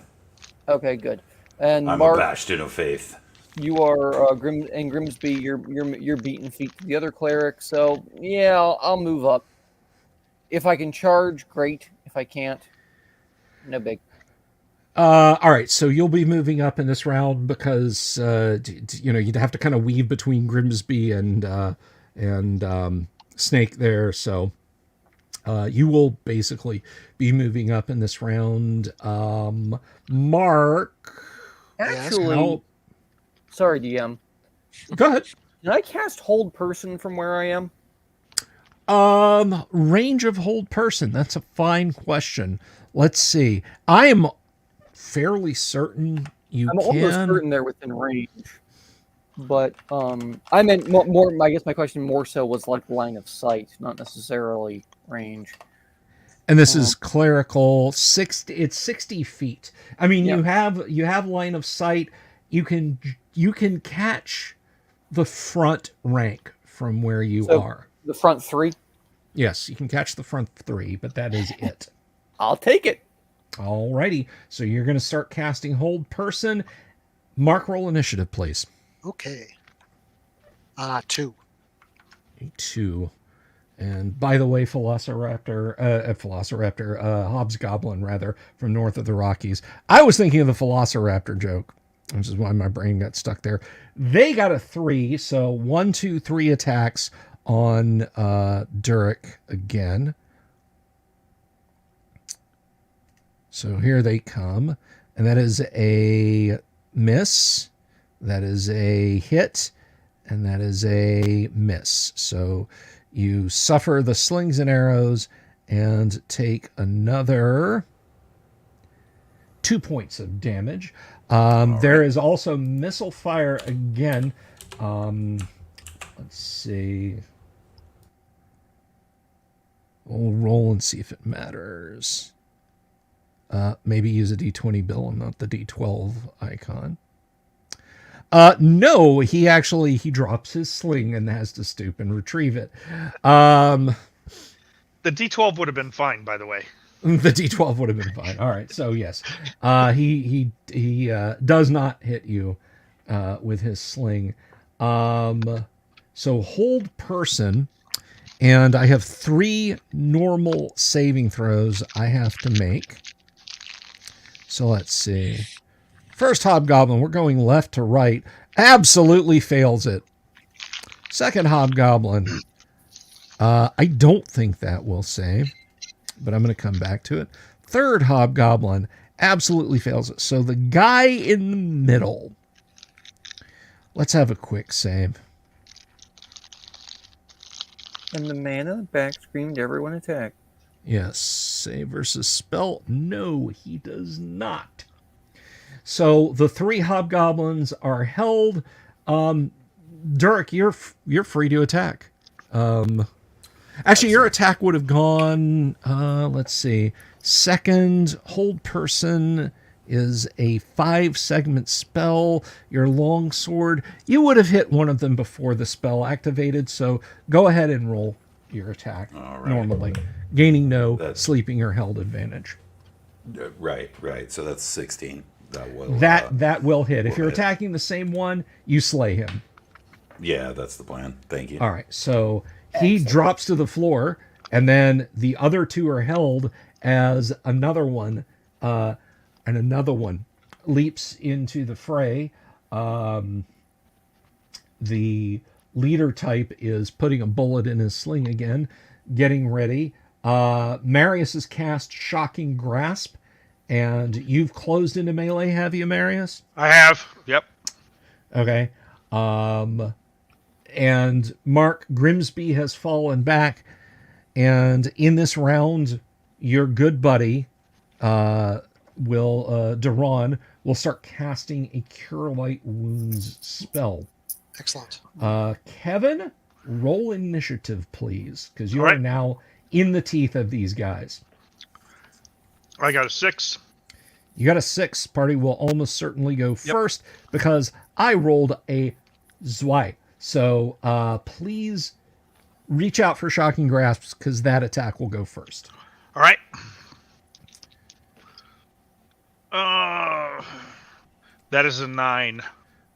Okay, good. And I'm Mark, a bastion of faith. you are Grimsby. You're beating feet to the other cleric. So yeah, I'll move up. If I can charge, great. If I can't, no big. All right, so you'll be moving up in this round because you'd have to kind of weave between Grimsby and Snake there. So you will basically be moving up in this round. Mark, Actually, sorry, DM. go ahead. Can I cast Hold Person from where I am? Range of hold person. That's a fine question. Let's see. I am fairly certain you I'm can. almost certain they're within range. But I meant more. I guess my question more so was like line of sight, not necessarily range. And this is clerical. 60. It's 60 feet. I mean, Yeah. you have line of sight. You can catch the front rank from where you are. The front 3. Yes, you can catch the front 3, but that is it. I'll take it. Alrighty. So you're going to start casting hold person. Mark, roll initiative, please. Okay. 2. A 2. And by the way, Hobgoblin, rather, from north of the Rockies. I was thinking of the Velociraptor joke, which is why my brain got stuck there. They got a 3, so 1, 2, 3 attacks on Durek again. So here they come. And that is a miss. That is a hit. And that is a miss. So you suffer the slings and arrows and take another 2 points of damage. There is also missile fire again. Let's see. We'll roll and see if it matters. Maybe use a D20 bill and not the D12 icon. No, he drops his sling and has to stoop and retrieve it. The D12 would have been fine, by the way. The D12 would have been fine. All right, so yes, he does not hit you with his sling. So hold person, and I have 3 normal saving throws I have to make. So let's see. First hobgoblin, we're going left to right. Absolutely fails it. Second hobgoblin. I don't think that will save, but I'm going to come back to it. Third hobgoblin absolutely fails it. So the guy in the middle. Let's have a quick save. And the man in the back screamed, "Everyone attack!" Yes, save versus spell. No, he does not. So the 3 hobgoblins are held. Durek, you're free to attack. Actually, your attack would have gone. Let's see. Second hold person is a 5-segment spell. Your longsword, you would have hit one of them before the spell activated. So go ahead and roll your attack normally, gaining no sleeping or held advantage. Right. So that's 16. That will hit. If you're attacking the same one, you slay him. Yeah, that's the plan. Thank you. All right. So he drops to the floor. And then the other two are held as another one leaps into the fray. The leader type is putting a bullet in his sling again, getting ready. Marius has cast Shocking Grasp, and you've closed into melee, have you, Marius? I have. Yep. Okay. And Mark Grimsby has fallen back, and in this round, your good buddy, Duran, will start casting a Cure Light Wounds spell. Excellent. Kevin, roll initiative, please, because you All are right. now in the teeth of these guys. I got a 6. You got a 6. Party will almost certainly go first because I rolled a zwei. So please reach out for Shocking Grasps because that attack will go first. All right. That is a 9.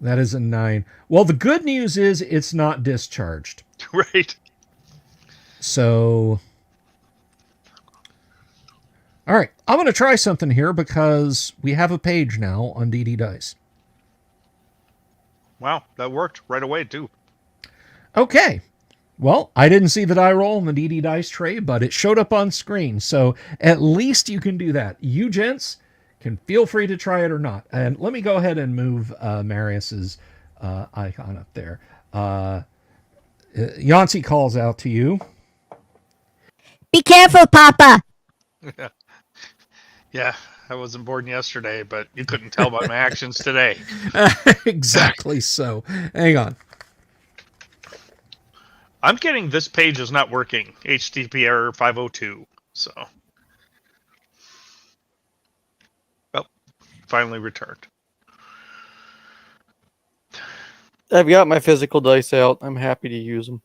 That is a 9. Well, the good news is it's not discharged. Right. So, all right, I'm going to try something here because we have a page now on DD Dice. Wow, that worked right away, too. Okay. Well, I didn't see the die roll in the DD Dice tray, but it showed up on screen, so at least you can do that. You gents can feel free to try it or not. And let me go ahead and move Marius's icon up there. Yancey calls out to you. Be careful, Papa. Yeah, I wasn't born yesterday, but you couldn't tell by my actions today. Exactly so. Hang on. I'm getting this page is not working. HTTP error 502. So, well, finally returned. I've got my physical dice out. I'm happy to use them.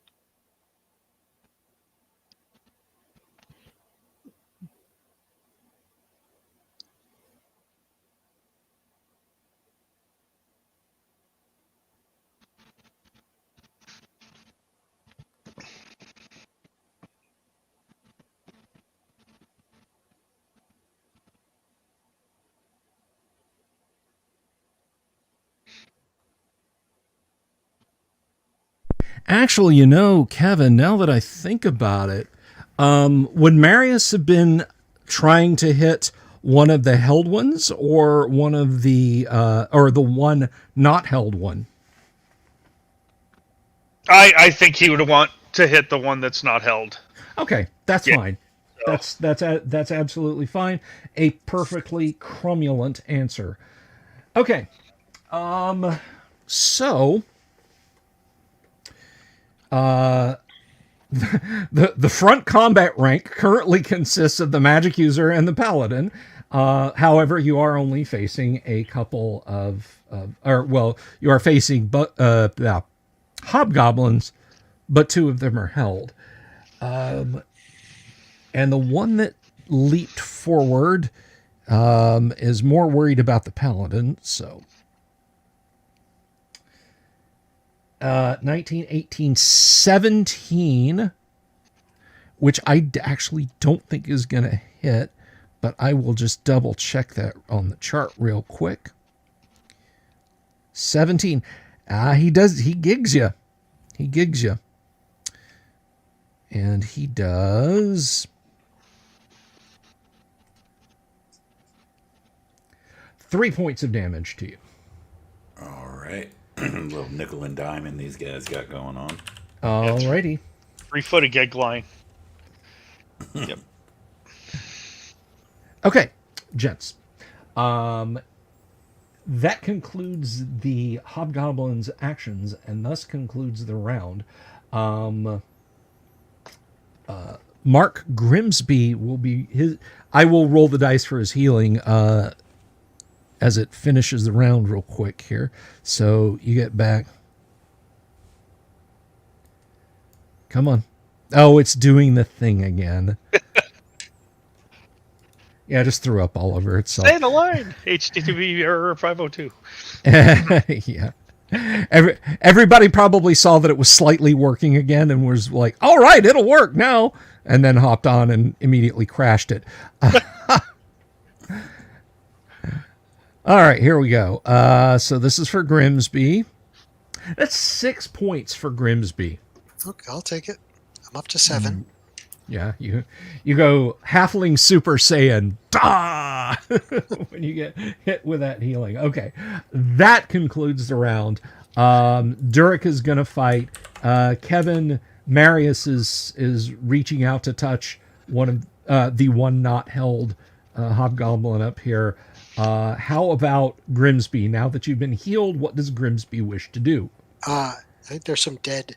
Actually, Kevin, now that I think about it, would Marius have been trying to hit one of the held ones or one of the, or the one not held one? I think he would want to hit the one that's not held. Okay, that's fine. That's absolutely fine. A perfectly cromulent answer. Okay. So the front combat rank currently consists of the magic user and the paladin. However, you are only facing a couple you are facing hobgoblins, but 2 of them are held. And the one that leaped forward is more worried about the paladin, so 19, 18, 17, which I actually don't think is going to hit, but I will just double check that on the chart real quick. 17. He gigs you. He gigs you. And he does 3 points of damage to you. All right. Little nickel and diamond these guys got going on. Alrighty. 3-footed gag line. Yep. Okay, gents. That concludes the hobgoblin's actions, and thus concludes the round. Mark Grimsby will be his. I will roll the dice for his healing as it finishes the round real quick here. So you get back. Come on. Oh, it's doing the thing again. Yeah, I just threw up all over itself. Stay the line. HTTP error 502. Yeah. Everybody probably saw that it was slightly working again and was like, all right, it'll work now. And then hopped on and immediately crashed it. All right, here we go. So this is for Grimsby. That's 6 points for Grimsby. Okay, I'll take it. I'm up to 7. Yeah, you go Halfling Super Saiyan, da! when you get hit with that healing. Okay, that concludes the round. Durek is going to fight. Kevin Marius is reaching out to touch one of the one not held hobgoblin up here. How about Grimsby? Now that you've been healed, what does Grimsby wish to do? I think there's some dead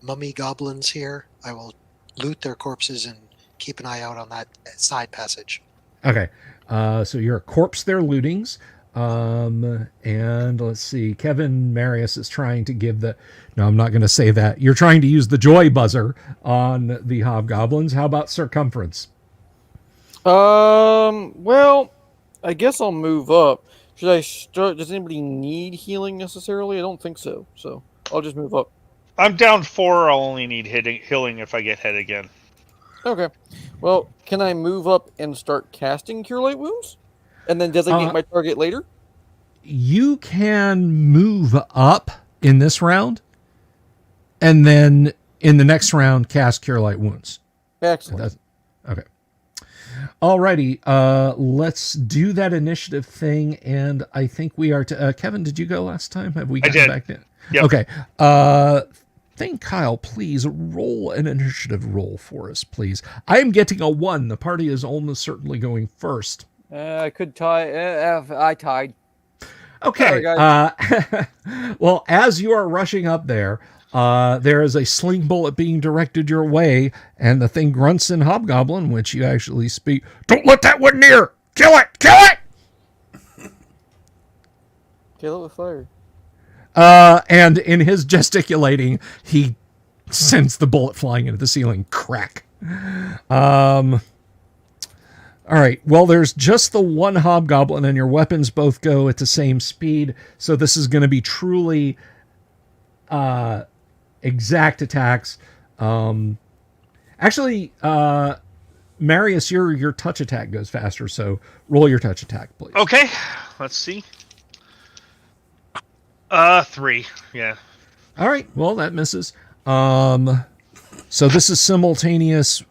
mummy goblins here. I will loot their corpses and keep an eye out on that side passage. Okay, so you're a corpse they're lootings. And let's see, Kevin Marius is trying to give the... No, I'm not going to say that. You're trying to use the joy buzzer on the hobgoblins. How about circumference? Well, I guess I'll move up. Should I start? Does anybody need healing necessarily? I don't think so. So I'll just move up. I'm down 4. I'll only need healing if I get hit again. Okay. Well, can I move up and start casting Cure Light Wounds? And then designate my target later? You can move up in this round, and then in the next round, cast Cure Light Wounds. Excellent. Okay. Alrighty, let's do that initiative thing, and I think we are to... Kevin, did you go last time? Have we gotten back in? Yep. Okay. Think Kyle, please roll an initiative roll for us, please. I am getting a 1. The party is almost certainly going first. I could tie. I tied. Okay. Sorry, Well, as you are rushing up there is a sling bullet being directed your way, and the thing grunts in Hobgoblin, which you actually speak. Don't let that one near! Kill it! Kill it! Kill it with fire. And in his gesticulating, he sends the bullet flying into the ceiling. Crack. All right. Well, there's just the one hobgoblin, and your weapons both go at the same speed. So this is going to be truly exact attacks. Actually, Marius, your touch attack goes faster. So roll your touch attack, please. Okay. Let's see. 3. Yeah. All right. Well, that misses. So this is simultaneous,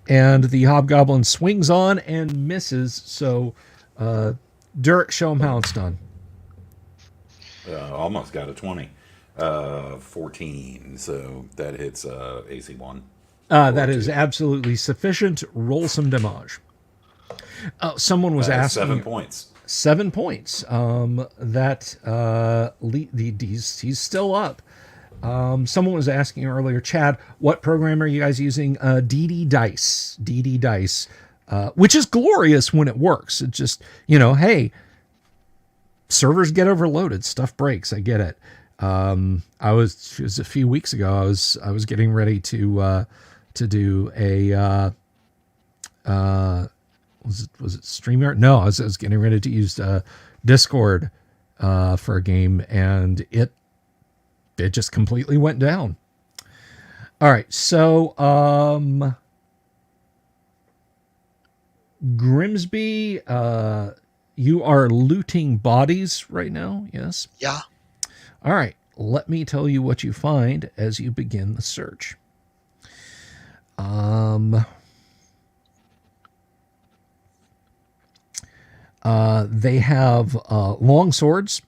and the hobgoblin swings on and misses. So, Durek, show him how it's done. Almost got a 20. 14. So that hits AC 1. That is absolutely sufficient. Roll some damage. Someone was asking. 7 points. 7 points. He's still up. Someone was asking earlier, Chad, what program are you guys using? DD Dice. DD Dice, which is glorious when it works. It just, hey, servers get overloaded, stuff breaks. I get it. It was a few weeks ago. I was getting ready to do a was it StreamYard? No, I was getting ready to use Discord for a game, and it just completely went down. All right, so Grimsby, you are looting bodies right now, yes? Yeah. All right, let me tell you what you find as you begin the search. They have long swords,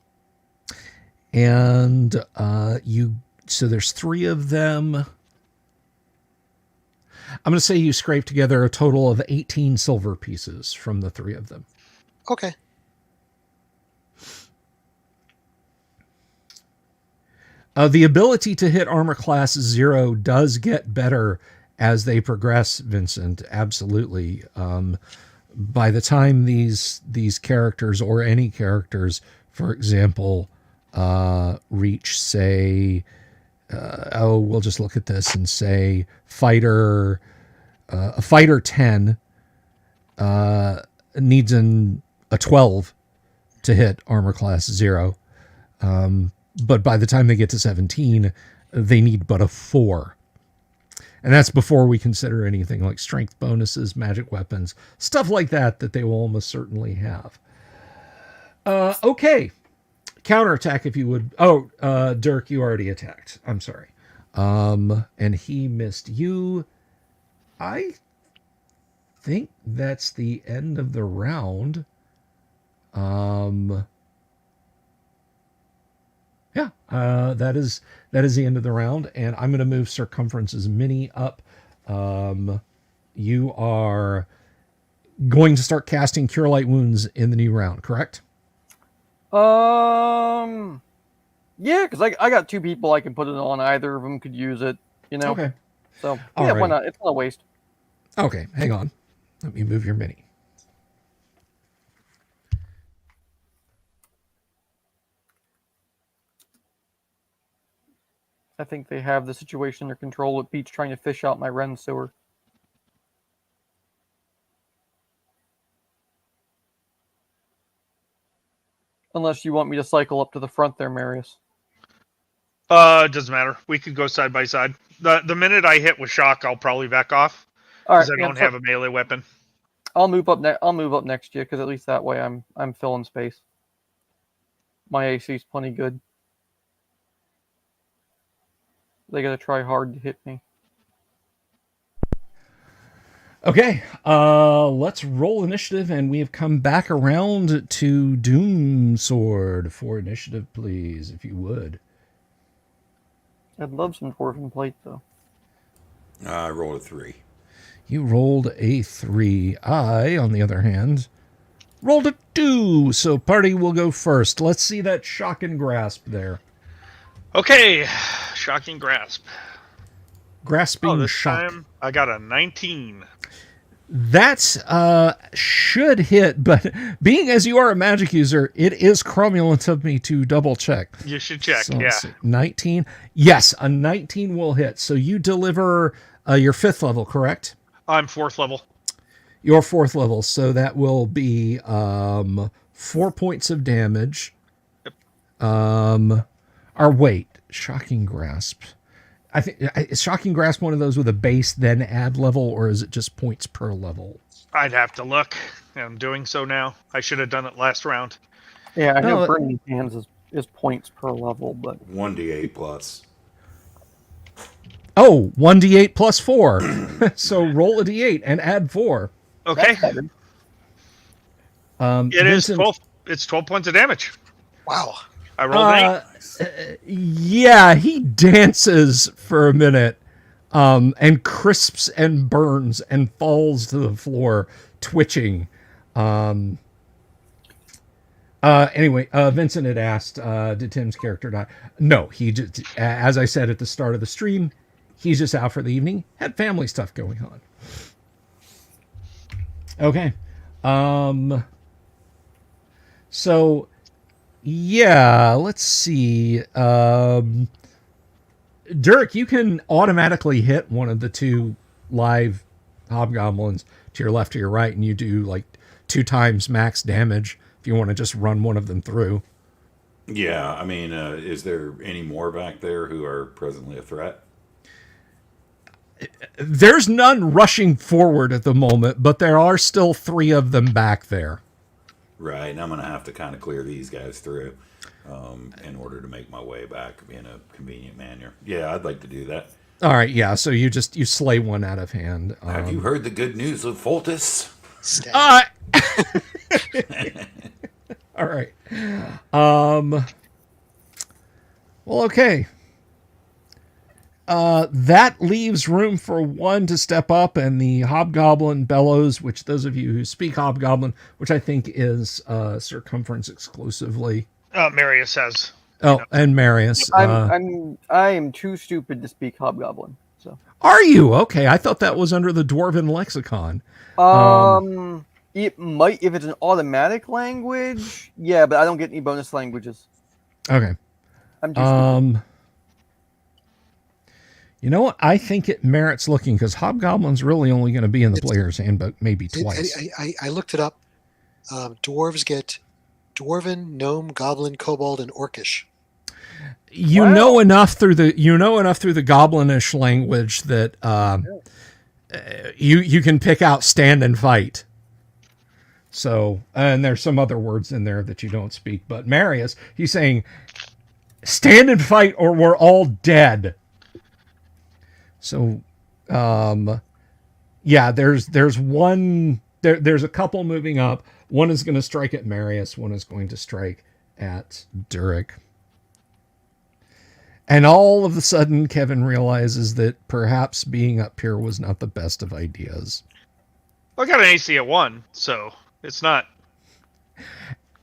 and so there's 3 of them. I'm going to say you scrape together a total of 18 silver pieces from the 3 of them. Okay. The ability to hit armor class 0 does get better as they progress, Vincent. Absolutely. By the time these characters, or any characters, for example, reach, say, we'll just look at this and say fighter 10 needs a 12 to hit armor class 0. but by the time they get to 17, they need but a 4. And that's before we consider anything like strength bonuses, magic weapons, stuff like that they will almost certainly have. Okay. Counterattack if you would. Oh, Dirk, you already attacked. I'm sorry. And he missed you. I think that's the end of the round. Yeah, that is the end of the round, and I'm going to move Circumference's mini up. You are going to start casting Cure Light Wounds in the new round, correct? Yeah, because I got 2 people I can put it on. Either of them could use it, Okay. So All yeah, right. why not? It's not a waste. Okay, hang on. Let me move your mini. I think they have the situation under control with Peach trying to fish out my Ren sewer. Unless you want me to cycle up to the front there, Marius. It doesn't matter. We could go side by side. The minute I hit with shock, I'll probably back off All because right, I don't have a melee weapon. I'll move up next. I'll move up next to you because at least that way I'm filling space. My AC's plenty good. They gotta try hard to hit me. Okay, let's roll initiative, and we have come back around to Doom Sword for initiative, please, if you would. I'd love some Dwarven plate though. I rolled a 3. You rolled a 3. I, on the other hand, rolled a 2. So party will go first. Let's see that shock and grasp there. Okay, shocking grasp. Grasping this shock. time I got a 19. That's should hit, but being as you are a magic user, it is cromulent of me to double check. You should check, So, yeah. 19. Yes, a 19 will hit. So you deliver your 5th level, correct? I'm 4th level. Your 4th level. So that will be 4 points of damage. Yep. Or wait, shocking grasp. I think is shocking grasp one of those with a base then add level, or is it just points per level? I'd have to look. I'm doing so now. I should have done it last round. Yeah, I know No, Burning Hands is points per level, but 1d8 plus. Oh, 1d8 plus 4. So roll a d8 and add 4. Okay. It is Vincent, 12. It's 12 points of damage. Wow. I rolled an 8. Yeah, he dances for a minute, and crisps and burns and falls to the floor, twitching. Anyway, Vincent had asked, did Tim's character die? No, he just, as I said at the start of the stream, he's just out for the evening. Had family stuff going on. Okay. So, yeah, let's see. Dirk, you can automatically hit one of the 2 live hobgoblins to your left or your right, and you do like 2 times max damage if you want to just run one of them through. Yeah, I mean, is there any more back there who are presently a threat? There's none rushing forward at the moment, but there are still 3 of them back there. Right, and I'm going to have to kind of clear these guys through in order to make my way back in a convenient manner. Yeah, I'd like to do that. All right, yeah, so you slay one out of hand. Have you heard the good news of Foltus? All right. Well, okay. That leaves room for one to step up, and the Hobgoblin bellows, which those of you who speak Hobgoblin, which I think is Circumference exclusively. Marius has. Oh, and Marius. I am too stupid to speak Hobgoblin. So Are you? Okay, I thought that was under the Dwarven lexicon. It might if it's an automatic language. Yeah, but I don't get any bonus languages. Okay. I'm too stupid. You know what? I think it merits looking because Hobgoblin's really only going to be in the player's handbook maybe twice. I looked it up. Dwarves get Dwarven, Gnome, Goblin, Kobold, and Orcish. You know enough through the goblinish language that you can pick out stand and fight. So, and there's some other words in there that you don't speak. But Marius, he's saying, stand and fight or we're all dead. So, yeah, there's a couple moving up. One is going to strike at Marius. One is going to strike at Durek. And all of a sudden, Kevin realizes that perhaps being up here was not the best of ideas. I got an AC at 1, so it's not.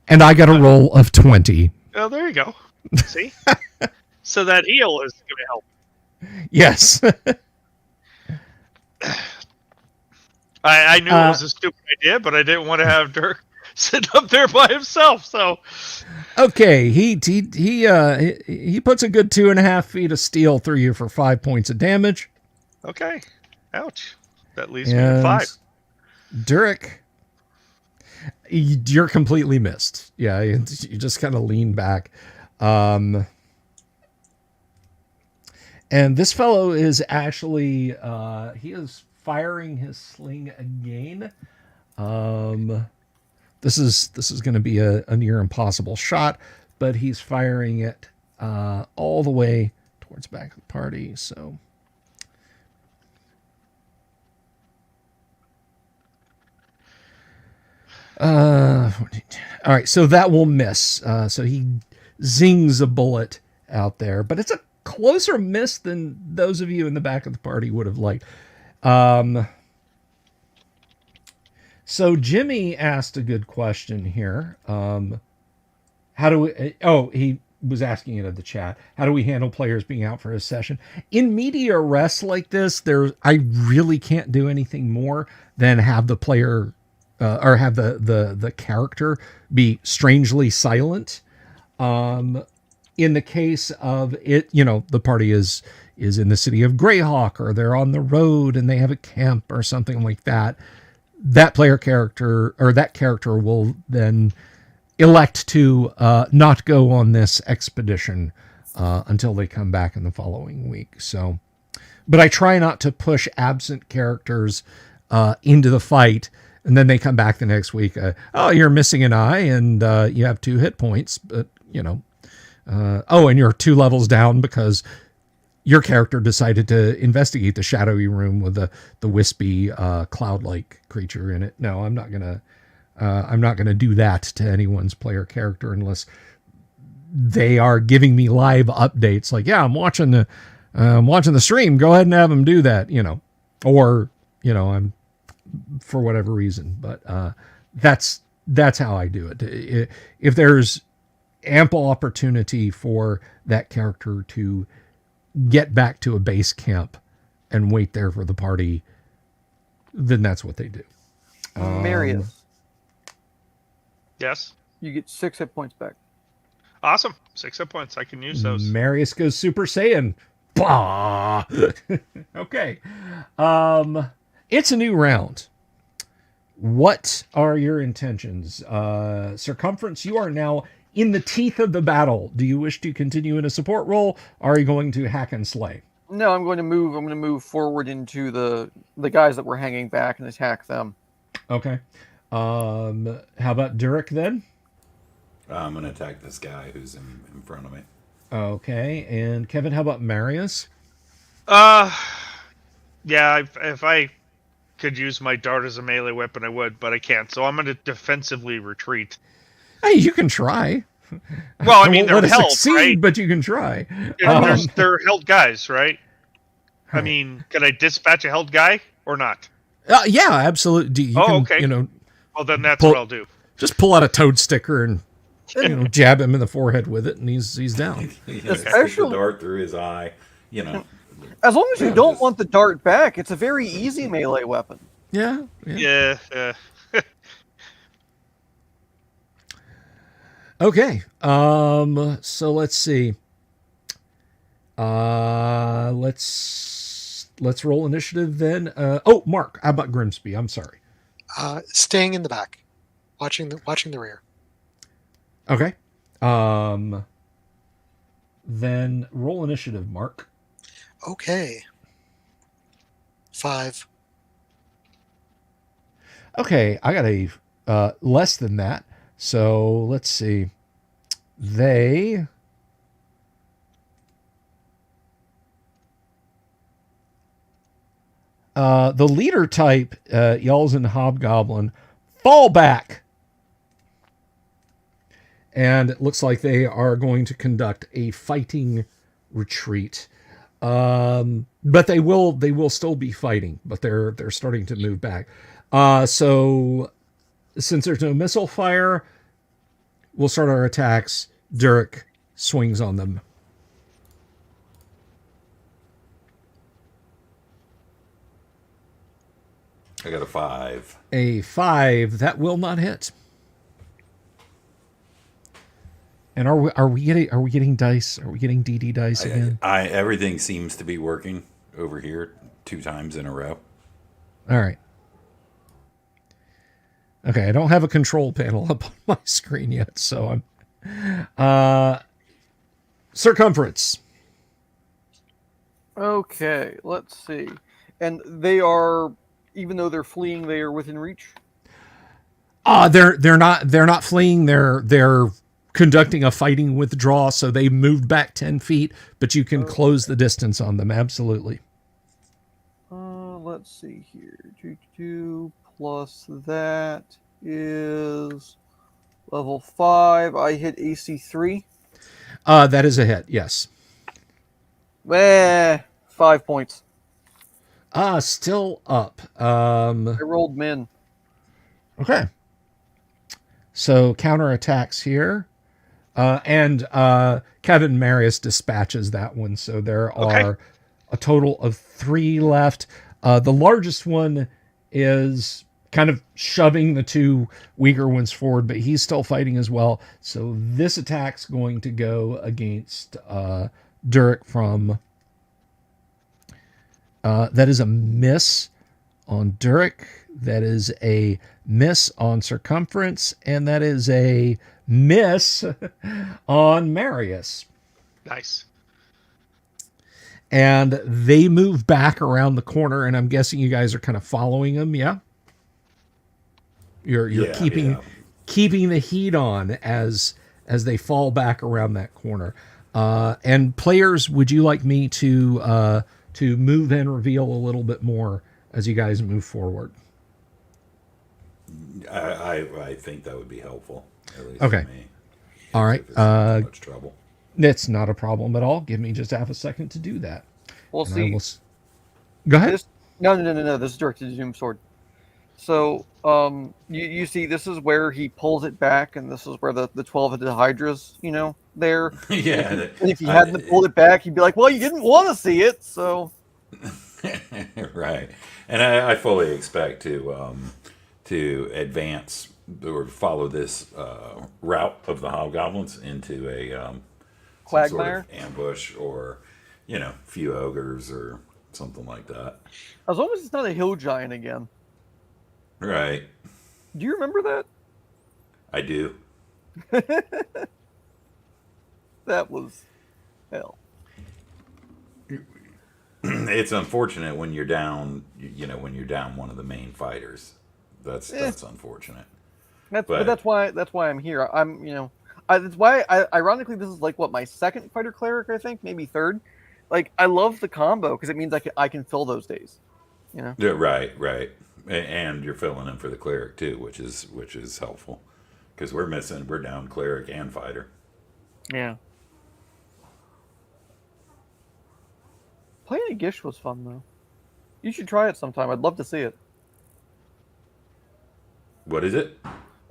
And I got a roll of 20. Oh, there you go. See? So that heal is going to help. Yes. I knew it was a stupid idea, but I didn't want to have Dirk sit up there by himself. So, okay, he puts a good 2.5 feet of steel through you for 5 points of damage. Okay, ouch. That leaves me at 5. Durek, you're completely missed. Yeah, you just kind of lean back. And this fellow is actually he is firing his sling again. This is going to be a near impossible shot, but he's firing it all the way towards back of the party. So, all right, so that will miss. So he zings a bullet out there, but it's a closer miss than those of you in the back of the party would have liked. So Jimmy asked a good question here. How do we, he was asking it in the chat. How do we handle players being out for a session? In media arrests like this, I really can't do anything more than have the player or have the character be strangely silent. In the case of it, the party is in the city of Greyhawk, or they're on the road and they have a camp or something like that. That player character or that character will then elect to not go on this expedition until they come back in the following week. So, but I try not to push absent characters into the fight, and then they come back the next week. You're missing an eye, and you have 2 hit points, but and you're 2 levels down because your character decided to investigate the shadowy room with the wispy cloud-like creature in it. No, I'm not gonna do that to anyone's player character unless they are giving me live updates. Like, yeah, I'm watching the stream. Go ahead and have them do that. Or I'm for whatever reason. But that's how I do it. If there's ample opportunity for that character to get back to a base camp and wait there for the party, then that's what they do. Marius, yes, you get 6 hit points back. Awesome, 6 hit points. I can use those. Marius goes Super Saiyan. Bah! Okay. It's a new round. What are your intentions? Circumference, you are now in the teeth of the battle. Do you wish to continue in a support role? Or are you going to hack and slay? No, I'm going to move forward into the guys that were hanging back and attack them. Okay. How about Durek then? I'm going to attack this guy who's in front of me. Okay. And Kevin, how about Marius? Yeah, if I could use my dart as a melee weapon, I would, but I can't. So I'm going to defensively retreat. Hey, you can try. Well, I mean, they're held, succeed, right? But you can try. They're held guys, right? I mean, can I dispatch a held guy or not? Yeah, absolutely. Okay. Well, then that's what I'll do. Just pull out a toad sticker and jab him in the forehead with it, and he's down. Stick the dart through his eye. As long as you don't want the dart back, it's a very easy melee weapon. Yeah. Okay. So let's see. Let's roll initiative then. Mark, how about Grimsby? I'm sorry. Staying in the back, watching the rear. Okay. Then roll initiative, Mark. Okay. 5. Okay, I got a less than that. So let's see. They the leader type yells in Hobgoblin, "Fall back!" And it looks like they are going to conduct a fighting retreat. But they will still be fighting, but they're starting to move back. So since there's no missile fire, we'll start our attacks. Durek swings on them. I got a 5. A 5 that will not hit. And are we getting dice? Are we getting DD dice again? Everything seems to be working over here 2 times in a row. All right. Okay, I don't have a control panel up on my screen yet, so I'm circumference. Okay, let's see. And they are, even though they're fleeing, they are within reach. They're not fleeing. They're conducting a fighting withdrawal, so they moved back 10 feet, but you can close the distance on them. Absolutely. Let's see here. 2 plus that is level 5. I hit AC 3. That is a hit. Yes. 5 points. Still up. I rolled min. Okay. So counterattacks here. And Kevin Marius dispatches that one. So there are a total of 3 left. The largest one is kind of shoving the 2 weaker ones forward, but he's still fighting as well. So this attack's going to go against Durek from... that is a miss on Durek. That is a miss on circumference. And that is a miss on Marius. Nice. And they move back around the corner, and I'm guessing you guys are kind of following them, yeah? You're keeping the heat on as they fall back around that corner. And players, would you like me to move and reveal a little bit more as you guys move forward? I think that would be helpful. At least Okay. for me. All right. If it's not too much trouble. It's not a problem at all. Give me just half a second to do that. We'll see. Go ahead. No. This is directed to Doom Sword. So, you see, this is where he pulls it back, and this is where the 12-headed Hydras, there. Yeah. And if he hadn't pulled it back, he'd be like, well, you didn't want to see it, so... Right. And I fully expect to advance or follow this route of the Hobgoblins into a some sort Quagmire? of ambush or, few ogres or something like that. As long as it's not a hill giant again. Right. Do you remember that? I do. That was hell. It's unfortunate when you're down, when you're down one of the main fighters. That's unfortunate. But that's why I'm here. That's why ironically this is like what, my second fighter cleric, I think, maybe third. Like, I love the combo because it means I can fill those days. Yeah, right. And you're filling in for the cleric too, which is helpful because we're down cleric and fighter. Yeah. Playing a Gish was fun though. You should try it sometime. I'd love to see it. What is it?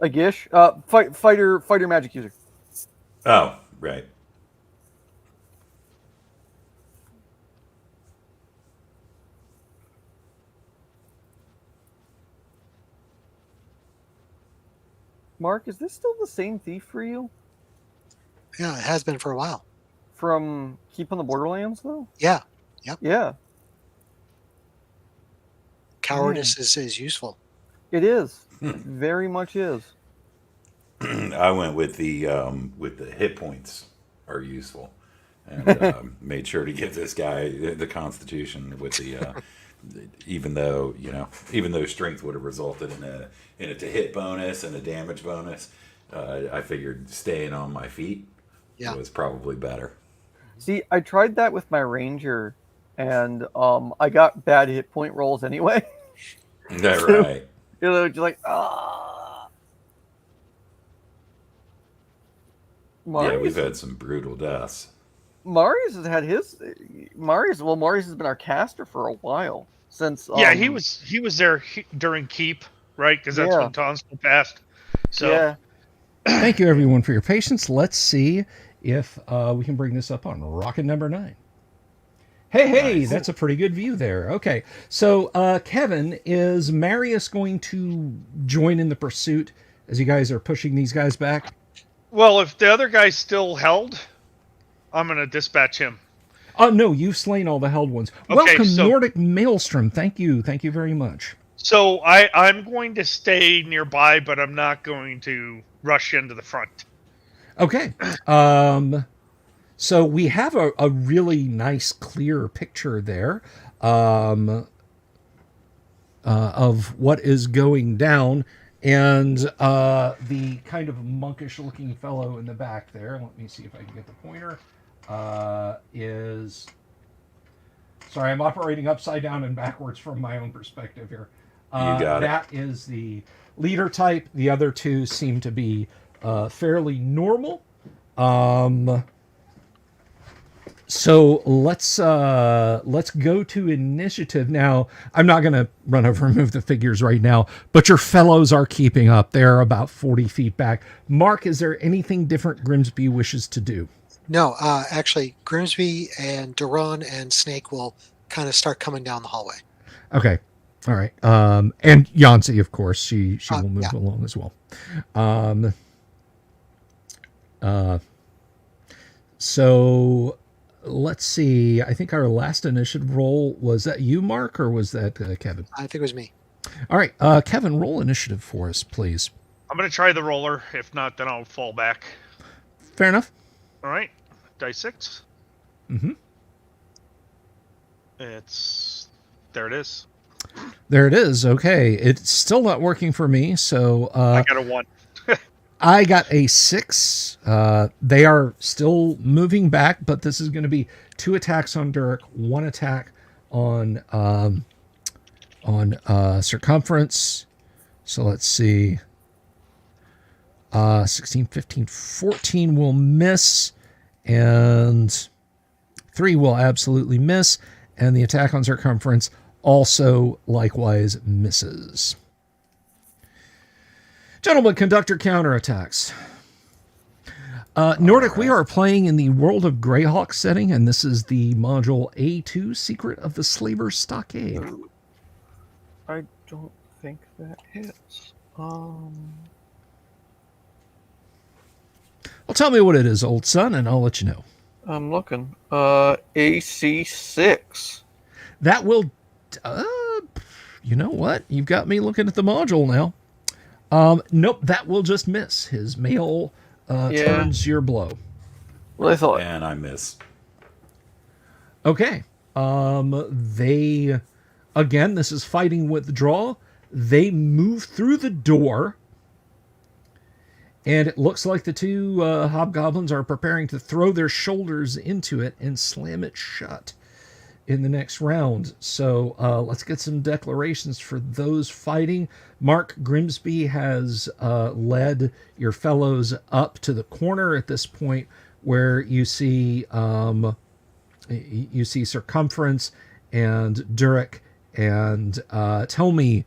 A Gish, fighter magic user. Oh, right. Mark, is this still the same thief for you? Yeah, it has been for a while. From Keep on the Borderlands, though? Yeah. Yep. Yeah. Cowardice is useful. It is. It very much is. I went with the hit points are useful and made sure to give this guy the Constitution with even though strength would have resulted in a to hit bonus and a damage bonus, I figured staying on my feet was probably better. See, I tried that with my ranger, and I got bad hit point rolls anyway. Is that right? Just like Yeah, we've had some brutal deaths. Marius has had Marius has been our caster for a while since. He was there during keep, right? Because that's when Tonsil passed. So yeah. Thank you everyone for your patience. Let's see if we can bring this up on rocket number 9. Hey, nice. That's a pretty good view there. Okay, so Kevin, is Marius going to join in the pursuit as you guys are pushing these guys back? Well, if the other guy's still held, I'm going to dispatch him. Oh, no, you've slain all the held ones. Okay, welcome, Nordic Maelstrom. Thank you very much. So I'm going to stay nearby, but I'm not going to rush into the front. Okay. So we have a really nice, clear picture there of what is going down. And the kind of monkish-looking fellow in the back there, let me see if I can get the pointer, is... Sorry, I'm operating upside down and backwards from my own perspective here. You got it. That is the leader type. The other two seem to be fairly normal. So let's go to initiative now. I'm not going to run over and move the figures right now, but your fellows are keeping up. They're about 40 feet back. Mark, is there anything different Grimsby wishes to do? No, actually, Grimsby and Duran and Snake will kind of start coming down the hallway. Okay. All right. And Yancy, of course, she will move along as well. So let's see. I think our last initiative roll, was that you, Mark, or was that Kevin? I think it was me. All right. Kevin, roll initiative for us, please. I'm going to try the roller. If not, then I'll fall back. Fair enough. All right. Dice 6. Mm-hmm. There it is. There it is. Okay. It's still not working for me, so... I got a 1. I got a 6. They are still moving back, but this is going to be 2 attacks on Durek, 1 attack on circumference. So let's see. 16, 15, 14 will miss, and 3 will absolutely miss, and the attack on circumference also likewise misses. Gentlemen, conductor counterattacks. Nordic, we are playing in the World of Greyhawk setting, and this is the module A2, Secret of the Slaver's Stockade. I don't think that hits. Well, tell me what it is, old son, and I'll let you know. I'm looking. AC 6. That will... you know what? You've got me looking at the module now. Nope, that will just miss. His mail turns your blow. Well, I thought. And I miss. Okay. They... Again, this is fighting withdrawal. They move through the door. And it looks like the 2 hobgoblins are preparing to throw their shoulders into it and slam it shut in the next round. So let's get some declarations for those fighting. Mark Grimsby has led your fellows up to the corner at this point, where you see Circumference and Durek. And tell me,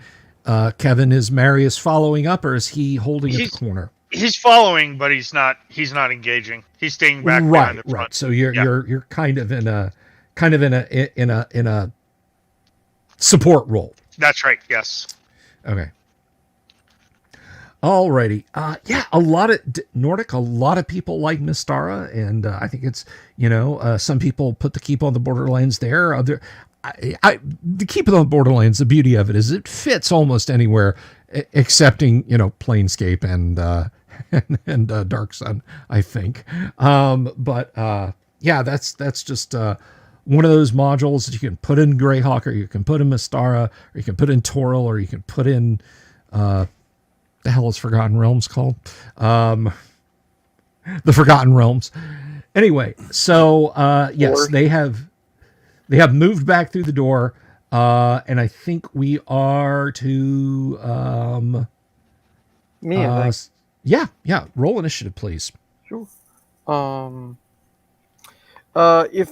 Kevin, is Marius following up, or is he holding at the corner? He's following, but he's not engaging. He's staying back behind the front. Right. So you're kind of in a support role. That's right. Yes. Okay. Alrighty. A lot of Nordic. A lot of people like Mystara, and I think it's some people put the Keep on the Borderlands there. Other. The Keep on the Borderlands, the beauty of it is it fits almost anywhere, excepting Planescape and Dark Sun, I think. But Yeah, that's just one of those modules that you can put in Greyhawk, or you can put in Mystara, or you can put in Toril, or you can put in the hell is Forgotten Realms called? The Forgotten Realms. Anyway, so yes, they have moved back through the door, and I think we are to Me, I think. yeah. Roll initiative, please. Sure. If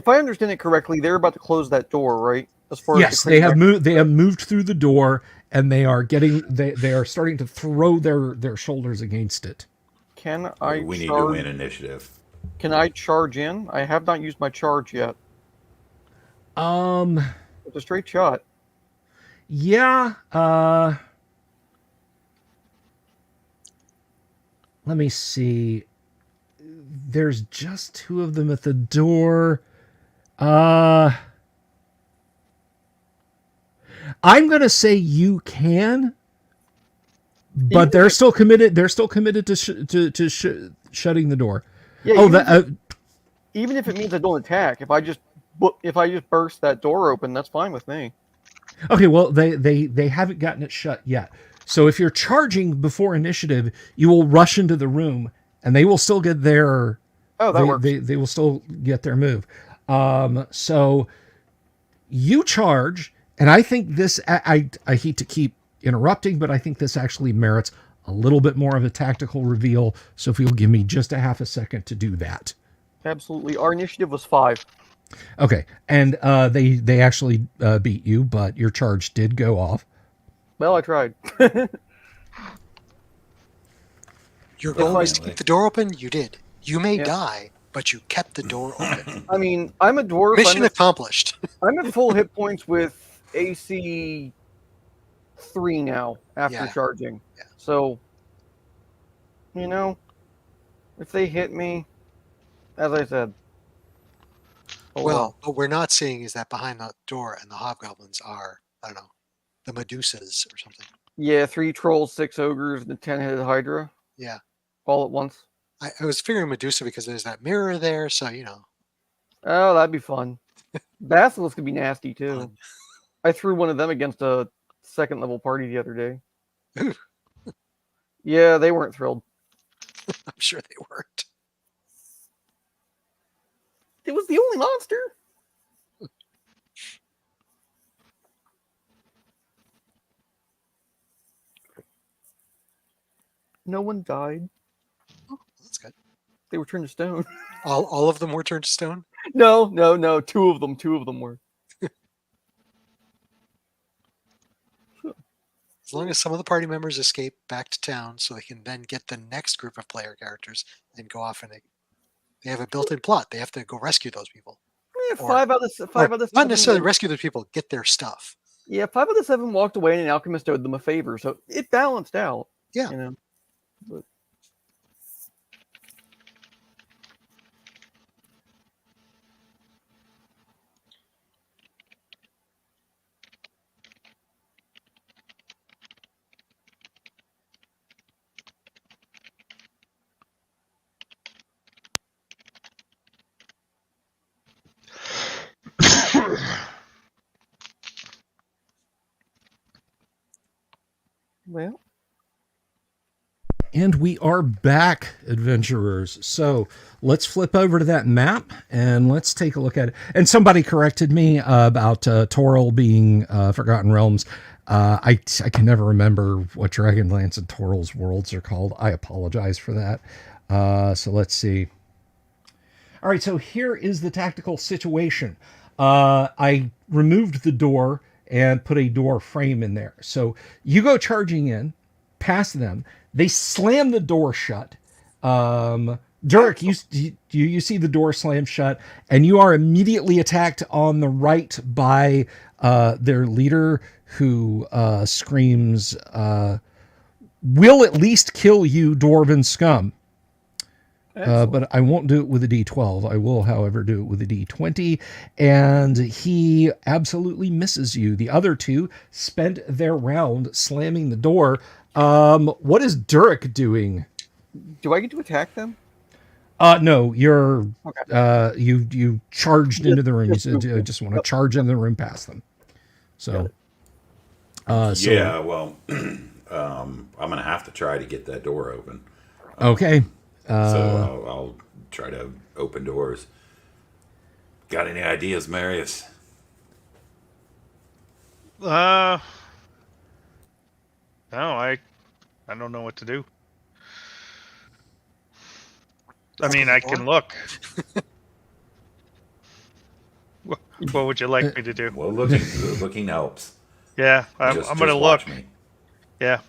I understand it correctly, they're about to close that door, right? As far Yes, as they have moved. They have moved through the door, and they are getting. They are starting to throw their shoulders against it. Can I? We need to win initiative. Can I charge in? I have not used my charge yet. It's a straight shot. Yeah. Let me see. There's just two of them at the door. I'm gonna say you can, but they're still committed. They're still committed to shutting the door. Yeah, even if it means I don't attack, if I just burst that door open, that's fine with me. Okay, well they haven't gotten it shut yet. So if you're charging before initiative, you will rush into the room, and they will still get their. Oh, that works. They will still get their move. So you charge, and I think this. I hate to keep interrupting, but I think this actually merits a little bit more of a tactical reveal. So if you'll give me just a half a second to do that. Absolutely. Our initiative was 5. Okay, and they actually beat you, but your charge did go off. Well, I tried. Your goal was to keep the door open? You did. You may die, but you kept the door open. I mean, I'm a dwarf. Mission accomplished. I'm at full hit points with AC 3 now after charging. Yeah. So, if they hit me, as I said. Well, what we're not seeing is that behind the door and the hobgoblins are, I don't know, the Medusas or something. Yeah, 3 trolls, 6 ogres, and a 10-headed hydra. Yeah. All at once. I was figuring Medusa because there's that mirror there, so Oh, that'd be fun. Basilisk could be nasty too. Fun. I threw one of them against a 2nd level party the other day. Yeah, they weren't thrilled. I'm sure they weren't. It was the only monster. No one died. Oh, that's good. They were turned to stone. All of them were turned to stone? No. 2 of them were. As long as some of the party members escape back to town so they can then get the next group of player characters and go off and they have a built-in plot. They have to go rescue those people. Yeah, 5 out of 7. Not necessarily rescue those people, get their stuff. Yeah, 5 out of 7 walked away and an alchemist owed them a favor, so it balanced out. Yeah. But... Well. And we are back, adventurers. So let's flip over to that map and let's take a look at it. And somebody corrected me about Toril being Forgotten Realms. I can never remember what Dragonlance and Toril's worlds are called. I apologize for that. So let's see. All right, so here is the tactical situation. I removed the door and put a door frame in there. So you go charging in, past them. They slam the door shut. Dirk, you see the door slam shut, and you are immediately attacked on the right by their leader, who screams, "Will at least kill you, dwarven scum." But I won't do it with a D12. I will, however, do it with a D20. And he absolutely misses you. The other two spent their round slamming the door. What is Durek doing? Do I get to attack them? No, you're Okay. you charged into the room. You Just said moved in. just want to Yep. charge into the room past them. So, Yeah, well, I'm gonna have to try to get that door open. okay. So I'll try to open doors. Got any ideas, Marius? No, I don't know what to do. I mean, Open the I door? can look. What would you like me to do? Well, looking helps. Yeah, I'm Just gonna watch look. me. Yeah.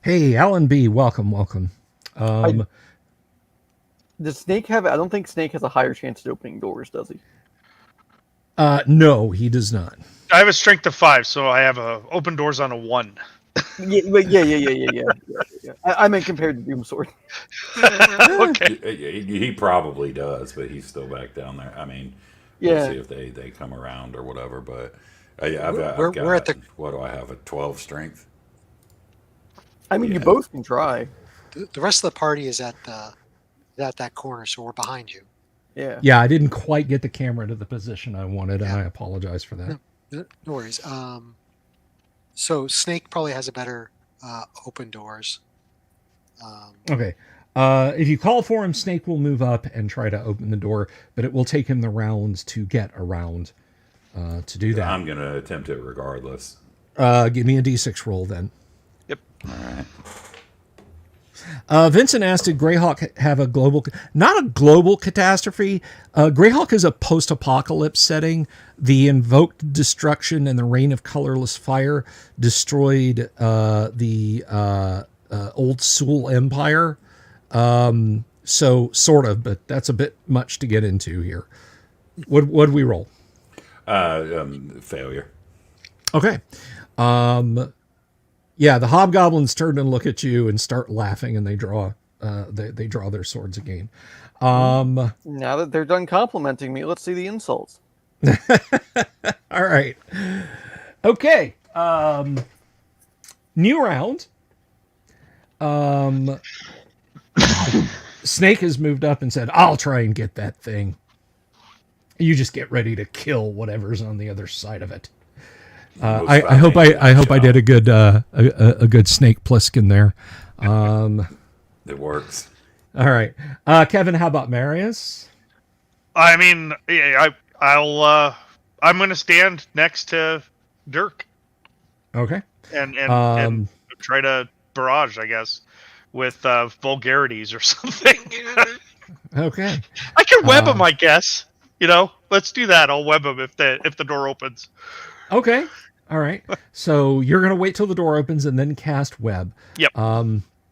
Hey, Alan B, welcome. Does Snake have? I don't think Snake has a higher chance at opening doors, does he? No, he does not. I have a strength of 5, so I have a open doors on a 1. Yeah. I meant compared to Doomsword. Okay. He probably does, but he's still back down there. I mean, we'll Yeah. see if they come around or whatever. But I've We're at got, the what do I have? A 12 strength. I mean, you Yeah. both can try. the rest of the party is at that corner, so we're behind you. Yeah. Yeah, I didn't quite get the camera to the position I wanted, and Yeah. I apologize for that. No worries. So Snake probably has a better open doors. Okay. If you call for him, Snake will move up and try to open the door, but it will take him the rounds to get around to do that. I'm gonna attempt it regardless. Give me a d6 roll then. Yep. All right. Vincent asked, did Greyhawk have a global, not a global catastrophe. Greyhawk is a post-apocalypse setting. The invoked destruction and the rain of colorless fire destroyed the old Sul Empire. So sort of, but that's a bit much to get into here. What'd we roll? Failure. Okay. Yeah, the hobgoblins turn and look at you and start laughing, and they draw they draw their swords again. Now that they're done complimenting me, let's see the insults. All right. Okay. New round. Snake has moved up and said, "I'll try and get that thing." You just get ready to kill whatever's on the other side of it. I hope I did a good Snake Plissken there. It works. All right, Kevin. How about Marius? I mean, I'm going to stand next to Dirk Okay. and try to barrage, I guess, with vulgarities or something. Okay. I can web him, I guess. Let's do that. I'll web him if the door opens. Okay. All right. So you're gonna wait till the door opens and then cast web. Yep.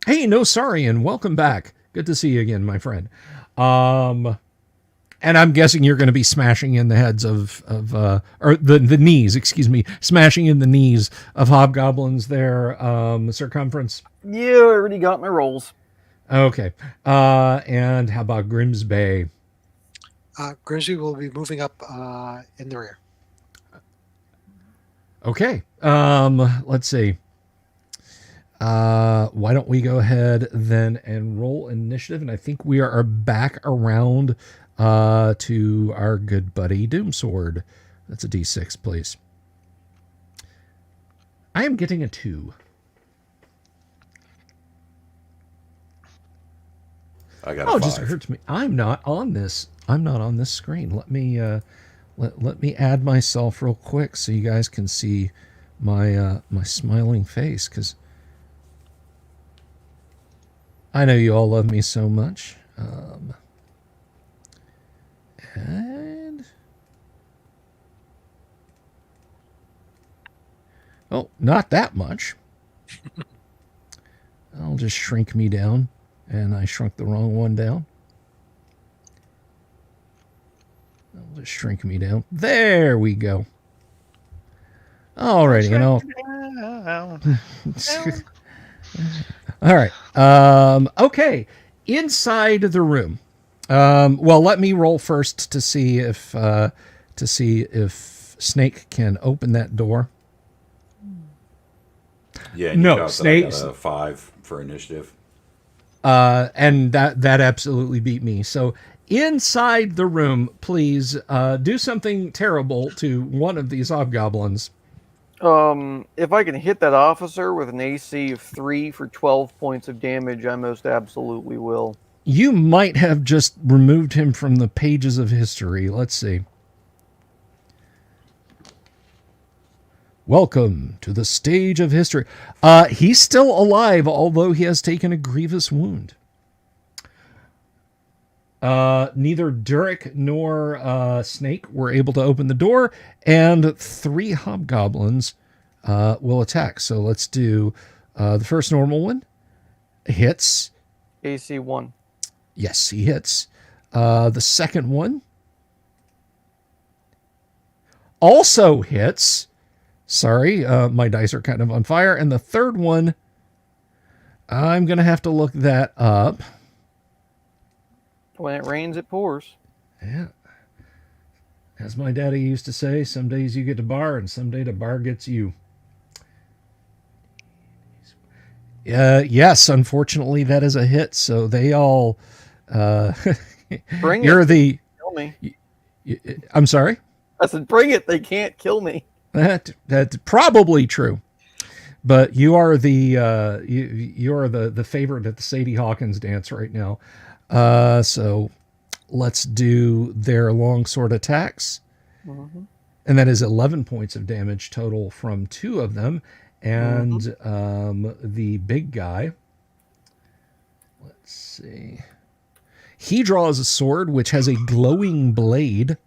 Hey, no Saurian, welcome back. Good to see you again, my friend. And I'm guessing you're going to be smashing in the heads of or the knees, excuse me, smashing in the knees of hobgoblins there, circumference. Yeah, I already got my rolls. Okay. And how about Grimsby? Grimsby will be moving up in the rear. Okay. Let's see. Why don't we go ahead then and roll initiative? And I think we are back around to our good buddy Doomsword. That's a D6, please. I am getting a 2. I got a 5. It just occurred to me. I'm not on this screen. Let me let me add myself real quick so you guys can see my my smiling face, because I know you all love me so much. And oh, not that much. I'll just shrink me down, and I shrunk the wrong one down. I'll just shrink me down. There we go. Alrighty, all right. Okay. Inside the room. Well, let me roll first to see if Snake can open that door. Yeah, and No, you got Snake. a 5 for initiative. And that absolutely beat me. So inside the room, please do something terrible to one of these hobgoblins. If I can hit that officer with an AC of 3 for 12 points of damage, I most absolutely will. You might have just removed him from the pages of history. Let's see. Welcome to the stage of history. He's still alive, although he has taken a grievous wound. Neither Durek nor Snake were able to open the door, and 3 hobgoblins will attack. So let's do the first normal one. Hits. AC 1. Yes, he hits. The second one also hits. Sorry, my dice are kind of on fire. And the third one, I'm going to have to look that up. When it rains, it pours. Yeah. As my daddy used to say, some days you get to bar and someday the bar gets you. Yes, unfortunately that is a hit. So they all, Bring you're it. the, Kill me. I'm sorry. I said, bring it. They can't kill me. That's probably true. But you are the you are the favorite at the Sadie Hawkins dance right now. So let's do their longsword attacks. Mm-hmm. And that is 11 points of damage total from 2 of them. And the big guy, let's see. He draws a sword which has a glowing blade.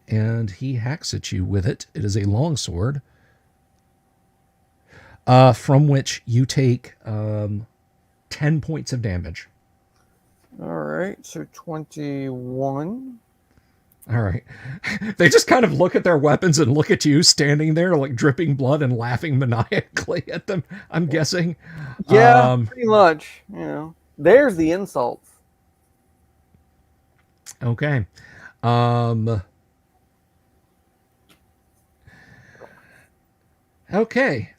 And he hacks at you with it. It is a longsword. From which you take 10 points of damage. All right, so 21. All right. They just kind of look at their weapons and look at you standing there like dripping blood and laughing maniacally at them, I'm guessing. Yeah, pretty much. You know, there's the insults. Okay. Okay.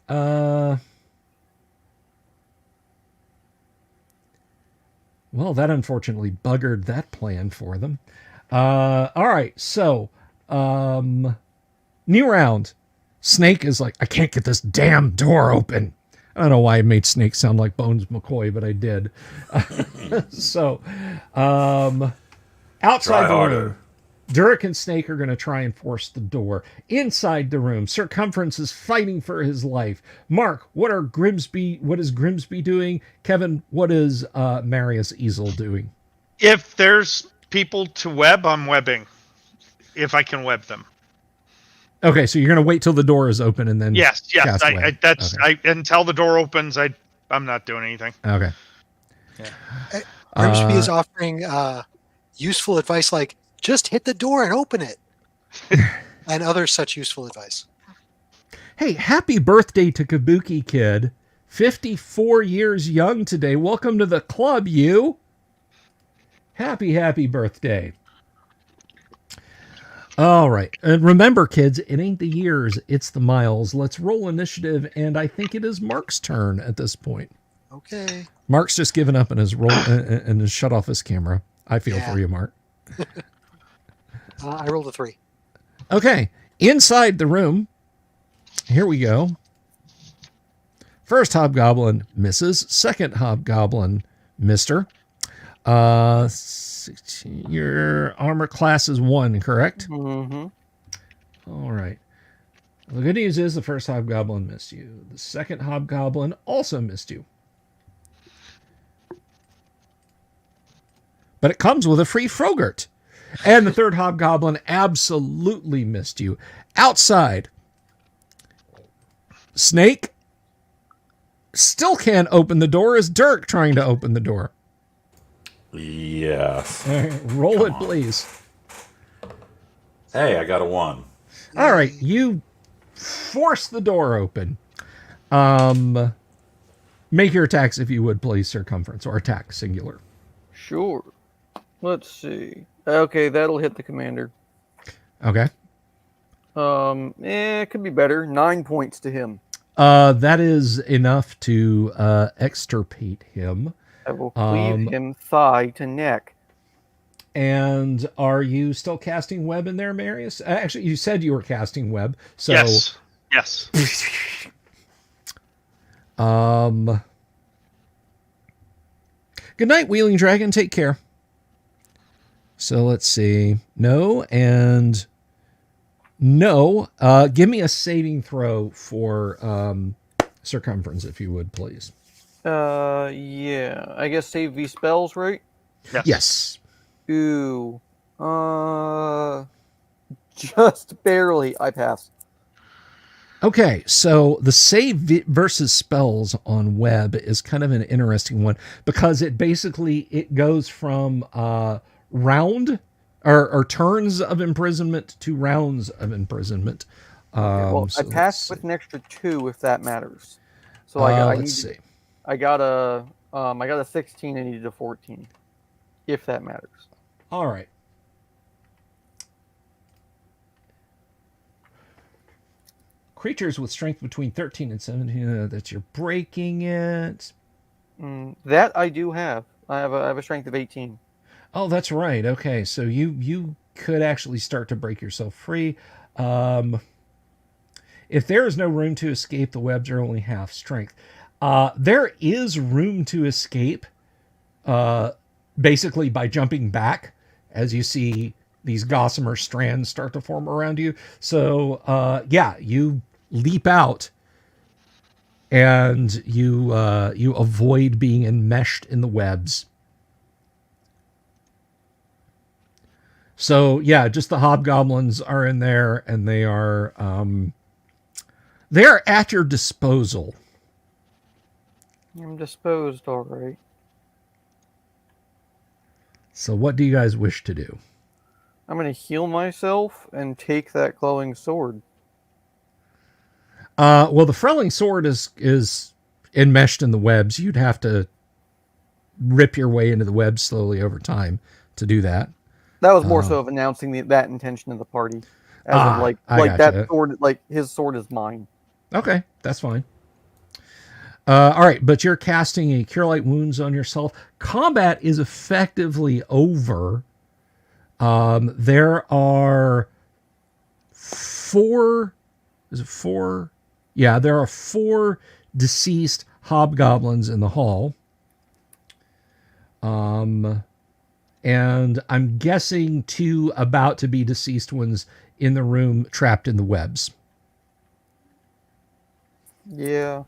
Well, that unfortunately buggered that plan for them. All right. So, new round. Snake is like, I can't get this damn door open. I don't know why I made Snake sound like Bones McCoy, but I did. So, outside the room, Durek and Snake are going to try and force the door. Inside the room, Circumference is fighting for his life. Mark, what is Grimsby doing? Kevin, what is Marius Easel doing? If there's people to web, I'm webbing. If I can web them. Okay, so you're going to wait till the door is open and then Yes. cast web. Until the door opens, I'm not doing anything. Okay. Yeah. Grimsby is offering useful advice like, just hit the door and open it. And other such useful advice. Hey, happy birthday to Kabuki Kid. 54 years young today. Welcome to the club, you. Happy birthday. All right. And remember, kids, it ain't the years, it's the miles. Let's roll initiative, and I think it is Mark's turn at this point. Okay. Mark's just given up and has shut off his camera. I feel for you, Mark. I rolled a 3. Okay. Inside the room, here we go. First hobgoblin misses. Second hobgoblin, mister. 16, your armor class is 1, correct? Mm-hmm. All right. The good news is the first hobgoblin missed you. The second hobgoblin also missed you. But it comes with a free Frogurt. And the third hobgoblin absolutely missed you. Outside, Snake still can't open the door. Is Dirk trying to open the door? Yes. All right, roll it, please. Hey, I got a 1. All right, you force the door open. Make your attacks, if you would, please, Circumference, or attack, singular. Sure. Let's see. Okay, that'll hit the commander. Okay. It could be better. 9 points to him. That is enough to extirpate him. I will cleave him thigh to neck. And are you still casting web in there, Marius? Actually, you said you were casting web. So Yes. Yes. Good night, Wheeling Dragon. Take care. So let's see. No and no. Give me a saving throw for circumference, if you would, please. Yeah. I guess save V spells, right? Yes. Ooh. Just barely. I pass. Okay, so the save versus spells on web is kind of an interesting one because it goes from round or turns of imprisonment to rounds of imprisonment. Well, so I passed with an extra 2 if that matters. So let's see. I got a 16. I needed a 14, if that matters. All right. Creatures with strength between 13 and 17. That you're breaking it. That I do have. I have a strength of 18. Oh, that's right. Okay, so you could actually start to break yourself free. If there is no room to escape, the webs are only half strength. There is room to escape, basically by jumping back, as you see these gossamer strands start to form around you. So, yeah, you leap out, and you avoid being enmeshed in the webs. So yeah, just the hobgoblins are in there, and they are at your disposal. I'm disposed, all right. So what do you guys wish to do? I'm going to heal myself and take that glowing sword. Well, the Frelling sword is enmeshed in the webs. You'd have to rip your way into the webs slowly over time to do that. That was more so of announcing that intention of the party, as in that sword, like his sword is mine. Okay, that's fine. All right, but you're casting a Cure Light Wounds on yourself. Combat is effectively over. There are 4. Is it 4? Yeah, there are 4 deceased hobgoblins in the hall. And I'm guessing 2 about to be deceased ones in the room trapped in the webs. Yeah.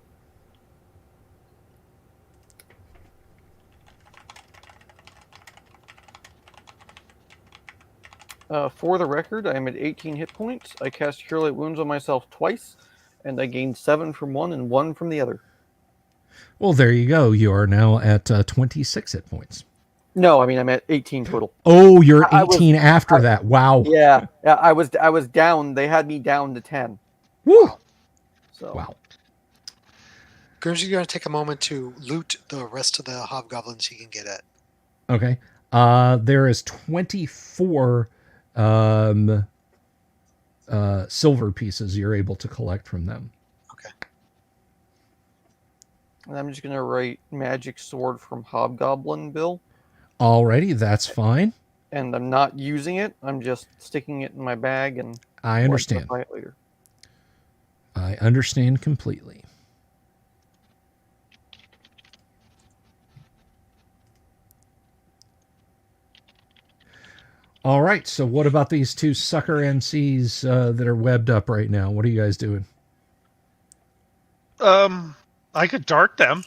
For the record, I am at 18 hit points. I cast Cure Light Wounds on myself twice, and I gained 7 from one and 1 from the other. Well, there you go. You are now at 26 hit points. No, I mean I'm at 18 total. Oh, you're 18 after that. Wow. Yeah, I was down. They had me down to 10. Woo. So. Wow. Grimsby, you're going to take a moment to loot the rest of the hobgoblins you can get at. Okay. There is 24 silver pieces you're able to collect from them. Okay. And I'm just going to write magic sword from Hobgoblin Bill. Alrighty, that's fine. And I'm not using it. I'm just sticking it in my bag and I understand. Buy it later. I understand completely. All right, so what about these 2 sucker MCs that are webbed up right now? What are you guys doing? I could dart them.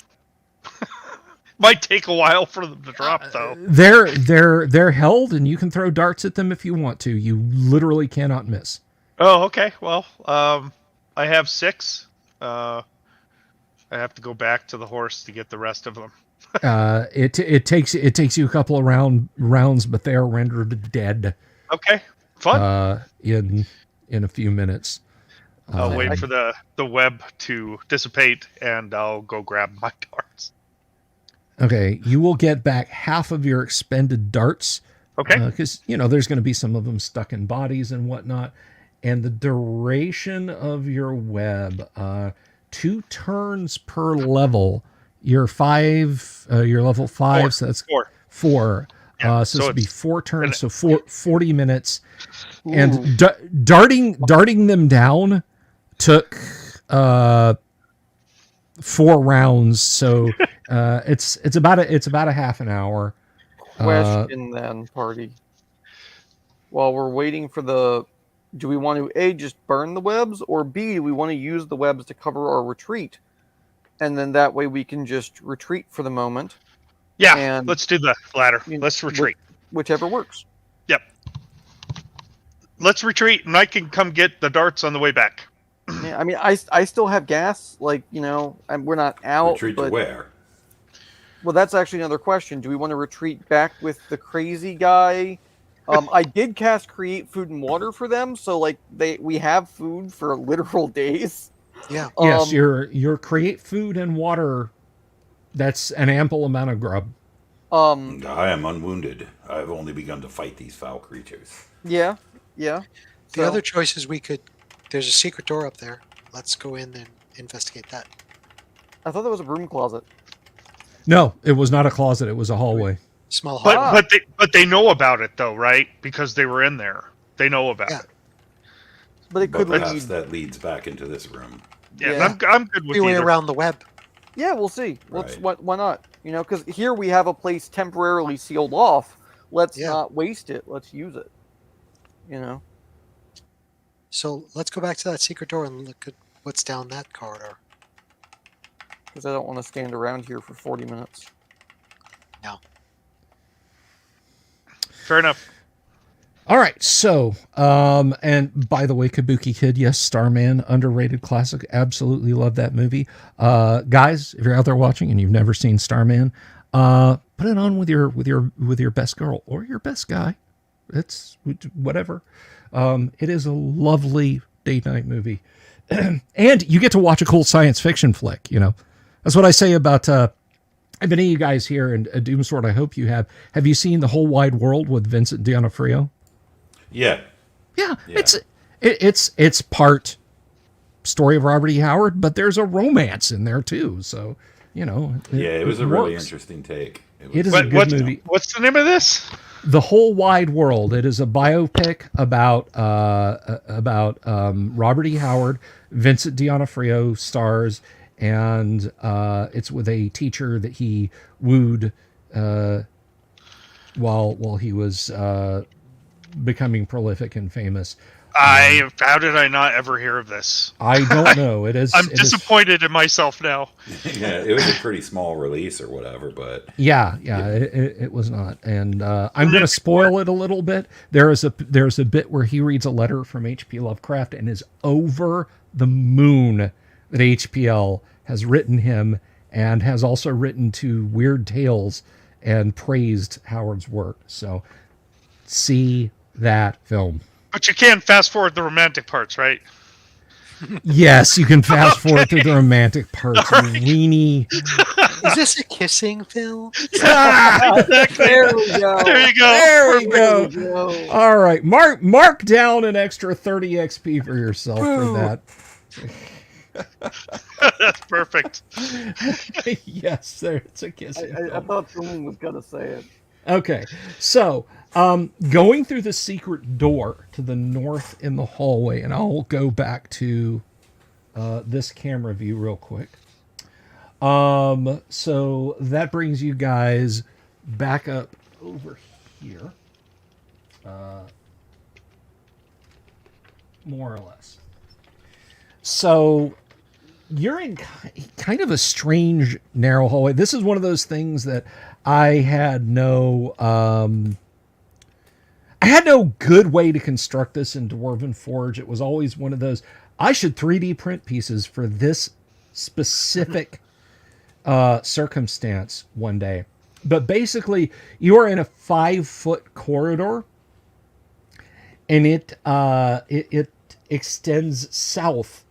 Might take a while for them to drop, though. They're held, and you can throw darts at them if you want to. You literally cannot miss. Oh, okay. Well, I have 6. I have to go back to the horse to get the rest of them. It takes you a couple of rounds, but they are rendered dead. Okay, fun. In a few minutes. I'll wait for the web to dissipate, and I'll go grab my darts. Okay, you will get back half of your expended darts. Okay. Because, there's going to be some of them stuck in bodies and whatnot. And the duration of your web, 2 turns per level. You're level 5, Four. so that's Four. 4. Yeah, So this would be it's 4 turns, and- so 40 minutes. Ooh. And darting them down took 4 rounds, so it's about a half an hour. Question then, party. While we're waiting for do we want to A, just burn the webs, or B, do we want to use the webs to cover our retreat? And then that way we can just retreat for the moment. Yeah, And let's do the latter. you- Let's retreat. Whichever works. Yep. Let's retreat, and I can come get the darts on the way back. Yeah, I mean, I still have gas. Like, we're not out. Retreat but, to where? Well, that's actually another question. Do we want to retreat back with the crazy guy? I did cast create food and water for them, so like we have food for literal days. Yeah. Yes, your create food and water. That's an ample amount of grub. I am unwounded. I've only begun to fight these foul creatures. Yeah. The So- other choices there's a secret door up there. Let's go in and investigate that. I thought that was a broom closet. No, it was not a closet. It was a hallway. Small hall. But they know about it though, right? Because they were in there. They know about Yeah. it. But it But could perhaps lead. that leads back into this room. Yeah, Yeah. I'm good with Free way either. around the web. Yeah, we'll see. Right. Why not? Because here we have a place temporarily sealed off. Let's Yeah. not waste it. Let's use it. So let's go back to that secret door and look at what's down that corridor. Because I don't want to stand around here for 40 minutes. Fair enough. All right, so and by the way, Kabuki Kid, yes, Starman, underrated classic, absolutely love that movie. Guys, if you're out there watching and you've never seen Starman, put it on with your best girl or your best guy. It's whatever. It is a lovely date night movie, and you get to watch a cool science fiction flick. That's what I say about. If any of you guys here and Doomsword, I hope you have. Have you seen The Whole Wide World with Vincent D'Onofrio? Yeah. Yeah. It's part story of Robert E. Howard, but there's a romance in there too. So It was a really interesting take. It is a good movie. What's the name of this? The Whole Wide World. It is a biopic about Robert E. Howard. Vincent D'Onofrio stars, and it's with a teacher that he wooed while he was becoming prolific and famous. How did I not ever hear of this? I don't know. It is. I'm disappointed in myself now. Yeah, it was a pretty small release or whatever, but Yeah. It was not, and I'm going to spoil it a little bit. There's a bit where he reads a letter from H.P. Lovecraft and is over the moon that HPL has written him and has also written to Weird Tales and praised Howard's work. So see that film. But you can fast forward the romantic parts, right? Yes, you can fast forward through the romantic parts. Weenie. Is this a kissing film? There we go. There you go. There we go. There we go. All right, mark down an extra 30 XP for yourself for that. That's perfect. Yes, it's a kissing. I thought someone was going to say it. Okay, so going through the secret door to the north in the hallway, and I'll go back to this camera view real quick. So that brings you guys back up over here, more or less. So you're in kind of a strange narrow hallway. This is one of those things that I had no good way to construct this in Dwarven Forge. It was always one of those, I should 3D print pieces for this specific circumstance one day. But basically, you are in a 5-foot corridor, and it extends south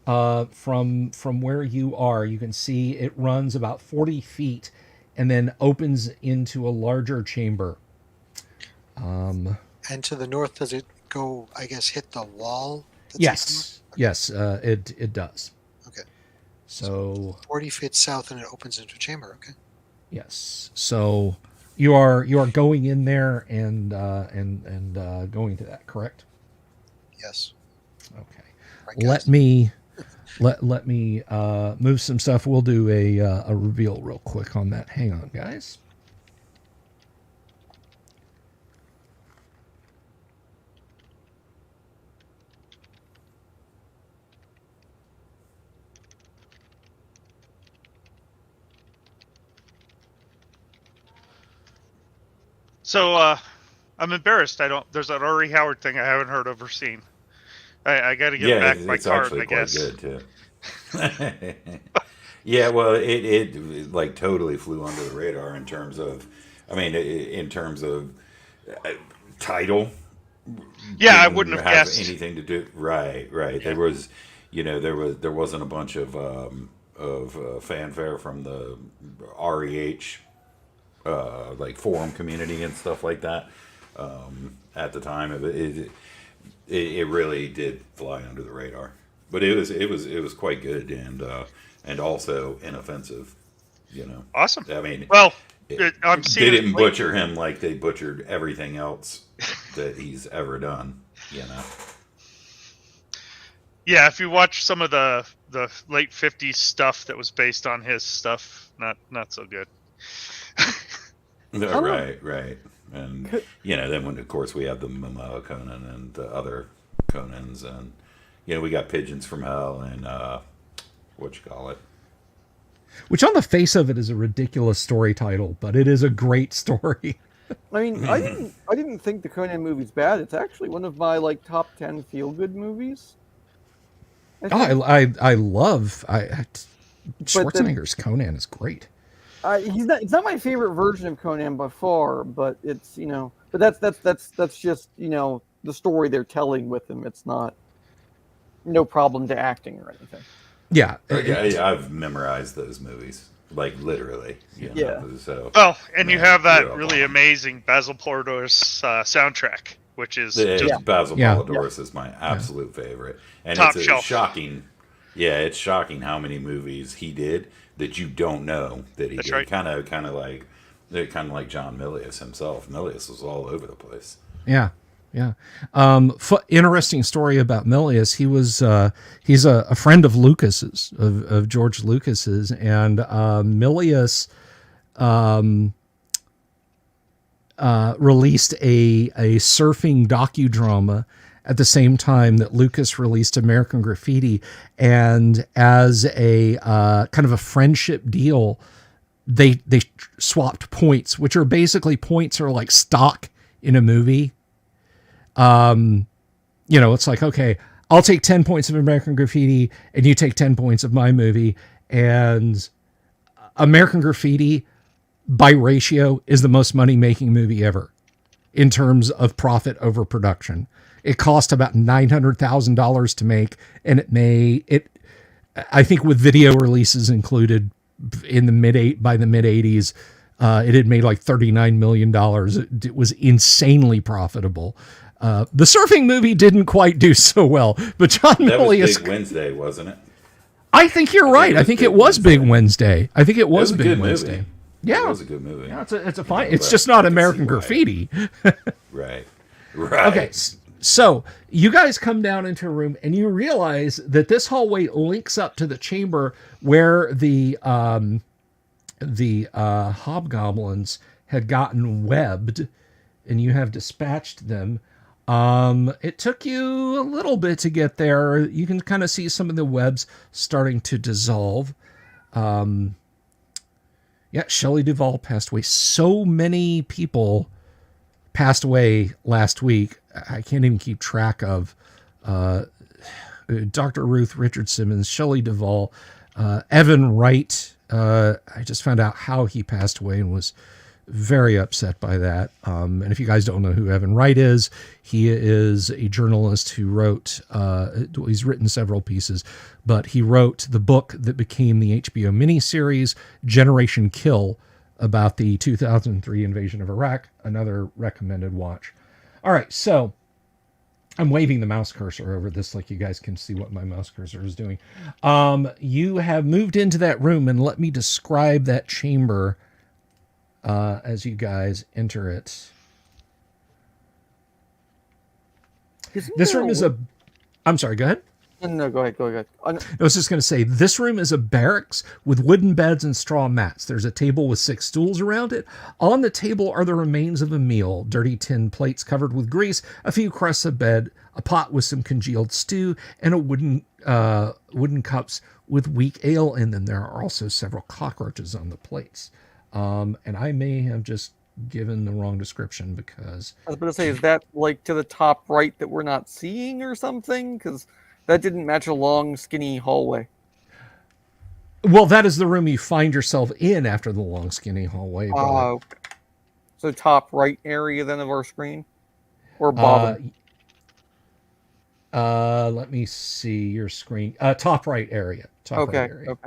from where you are. You can see it runs about 40 feet and then opens into a larger chamber. And to the north, does it go, I guess, hit the wall? Yes. Yes, it does. Okay. So 40 feet south and it opens into a chamber. Okay. yes. So you are going in there and going to that, correct? Yes. Okay. Right, Let guys? me move some stuff. We'll do a reveal real quick on that. Hang on, guys. So I'm embarrassed. There's that Uri Howard thing I haven't heard of or seen. I got to get Yeah, back my it's card, actually I quite guess. good too. Yeah, well, it like totally flew under the radar in terms of, I mean, in terms of title. Yeah, I Didn't wouldn't have have guessed. anything to do. Right, right. Yeah. There was, there wasn't a bunch of fanfare from the REH like forum community and stuff like that at the time. It really did fly under the radar, but it was quite good and also inoffensive. You know, Awesome. I mean, Well, it, I'm they seeing didn't it. butcher him like they butchered everything else that he's ever done. You know. Yeah, if you watch some of the late '50s stuff that was based on his stuff, not so good. No, don't- right, right. And Could- then when of course we have the Momoa Conan and the other Conans, and we got Pigeons from Hell and what you call it. Which on the face of it is a ridiculous story title, but it is a great story. I mean, I didn't think the Conan movie's bad. It's actually one of my like top 10 feel good movies. I love Schwarzenegger's Conan is great. It's not my favorite version of Conan by far, but it's but that's just the story they're telling with him. It's not no problem to acting or anything. Yeah, I've memorized those movies like literally. Yeah. So Well, and you Man, have that grew up really on 'em. amazing Basil Poledouris soundtrack, which is just Basil Yeah. Poledouris is my absolute favorite, and Top it's shelf. shocking. Yeah, it's shocking how many movies he did that you don't know that he That's did. right. Kind of like John Milius himself. Milius was all over the place. yeah. Interesting story about Milius. He's a friend of Lucas's, of George Lucas's, and Milius released a surfing docudrama at the same time that Lucas released American Graffiti, and as a kind of a friendship deal, they swapped points, which are basically points are like stock in a movie. It's like, okay, I'll take 10 points of American Graffiti and you take 10 points of my movie, and American Graffiti by ratio is the most money making movie ever in terms of profit over production. It cost about $900,000 to make, and I think with video releases included in the by the mid 80s, it had made like $39 million. It was insanely profitable. The surfing movie didn't quite do so well, but John That was Milius. Big Wednesday, wasn't it? I think you're right. I think it was Big Wednesday. I think it was a Big good Wednesday. movie. Yeah, It was a good movie. yeah, it's a fine. Yeah, It's but just not I can see American why. Graffiti. Right. Right. Okay, so you guys come down into a room and you realize that this hallway links up to the chamber where the hobgoblins had gotten webbed, and you have dispatched them. It took you a little bit to get there. You can kind of see some of the webs starting to dissolve. Yeah, Shelley Duvall passed away. So many people passed away last week. I can't even keep track of Dr. Ruth Richard Simmons, Shelley Duvall, Evan Wright. I just found out how he passed away and was very upset by that. And if you guys don't know who Evan Wright is, he is a journalist who wrote, he's written several pieces, but he wrote the book that became the HBO miniseries Generation Kill about the 2003 invasion of Iraq. Another recommended watch. All right, so I'm waving the mouse cursor over this like you guys can see what my mouse cursor is doing. You have moved into that room, and let me describe that chamber as you guys enter it. This room is a... I'm sorry, go ahead. No, go ahead. I was just going to say, this room is a barracks with wooden beds and straw mats. There's a table with 6 stools around it. On the table are the remains of a meal, dirty tin plates covered with grease, a few crusts of bread, a pot with some congealed stew, and a wooden cups with weak ale in them. There are also several cockroaches on the plates. And I may have just given the wrong description because... I was going to say, is that like to the top right that we're not seeing or something? Because that didn't match a long, skinny hallway. Well, that is the room you find yourself in after the long, skinny hallway. Okay. So top right area then of our screen? Or bottom? Let me see your screen. Top right area. Okay. Right area.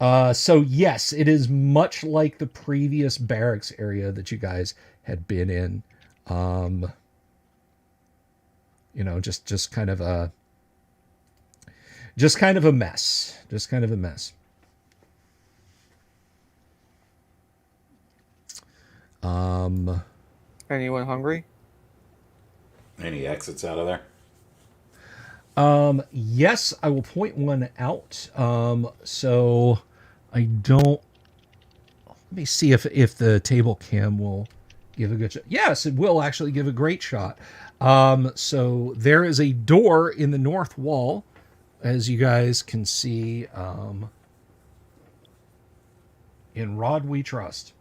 Okay. So yes, it is much like the previous barracks area that you guys had been in. You know, just kind of a mess. Just kind of a mess. Anyone hungry? Any exits out of there? Yes, I will point one out. So I don't... Let me see if the table cam will give a good shot. Yes, it will actually give a great shot. So there is a door in the north wall, as you guys can see, in Rod We Trust.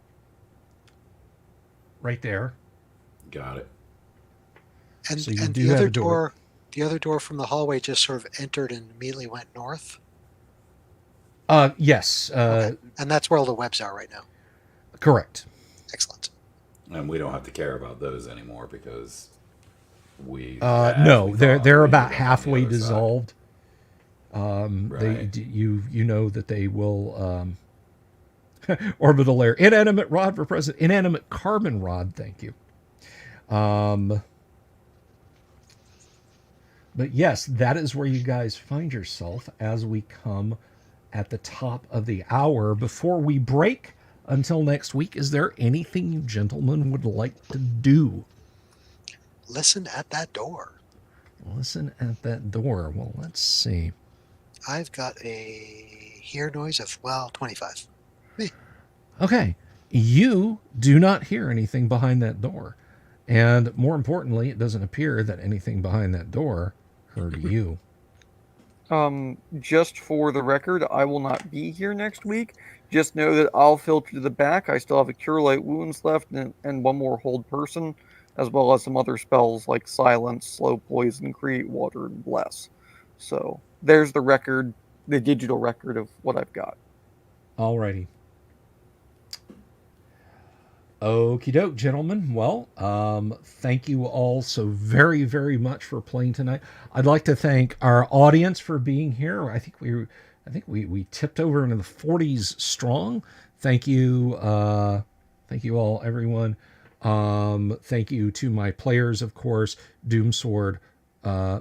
Right there. Got it. And, So you and do the have other a door. the other door from the hallway just sort of entered and immediately went north. Yes. Okay. And that's where all the webs are right now. Correct. Excellent. And we don't have to care about those anymore because we... no, they're about on the halfway other side. dissolved. Right. You know that they will orbital layer inanimate rod for president, inanimate carbon rod. Thank you. But yes, that is where you guys find yourself as we come at the top of the hour. Before we break until next week, is there anything you gentlemen would like to do? Listen at that door. Listen at that door. Well, let's see. I've got a hear noise of, 25. Me. Okay. You do not hear anything behind that door. And more importantly, it doesn't appear that anything behind that door heard you. Just for the record, I will not be here next week. Just know that I'll filter to the back. I still have a Cure Light Wounds left and one more Hold Person, as well as some other spells like Silence, Slow Poison, Create Water, and Bless. So there's the record, the digital record of what I've got. Alrighty. Okie doke, gentlemen. Well, thank you all so very, very much for playing tonight. I'd like to thank our audience for being here. I think we tipped over into the 40s strong. Thank you all, everyone. Thank you to my players, of course, Doomsword,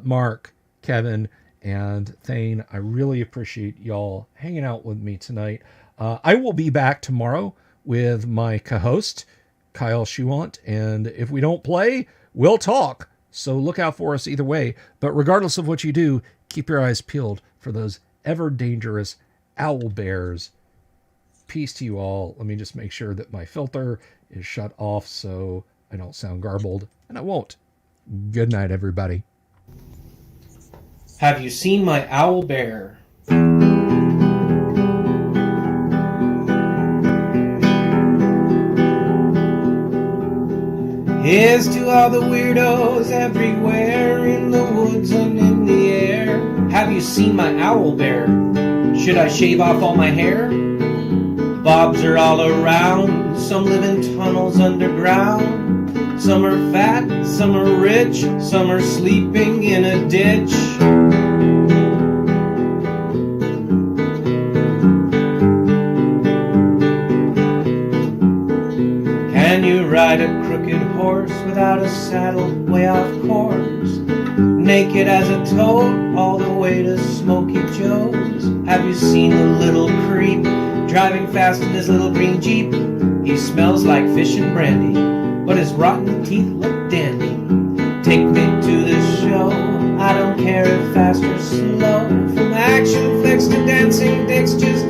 Mark, Kevin, and Thane. I really appreciate y'all hanging out with me tonight. I will be back tomorrow with my co-host, Kyle Schuant, and if we don't play, we'll talk. So look out for us either way. But regardless of what you do, keep your eyes peeled for those ever dangerous owl bears. Peace to you all. Let me just make sure that my filter is shut off so I don't sound garbled, and I won't. Good night, everybody. Have you seen my owl bear? Here's to all the weirdos everywhere in the woods and in the air. Have you seen my owl bear? Should I shave off all my hair? Bobs are all around. Some live in tunnels underground. Some are fat, some are rich, some are sleeping in a ditch. Can you ride a crooked crooked horse without a saddle, way off course. Naked as a toad, all the way to Smoky Joe's. Have you seen the little creep driving fast in his little green Jeep? He smells like fish and brandy, but his rotten teeth look dandy. Take me to the show, I don't care if fast or slow. From action flicks to dancing dicks, just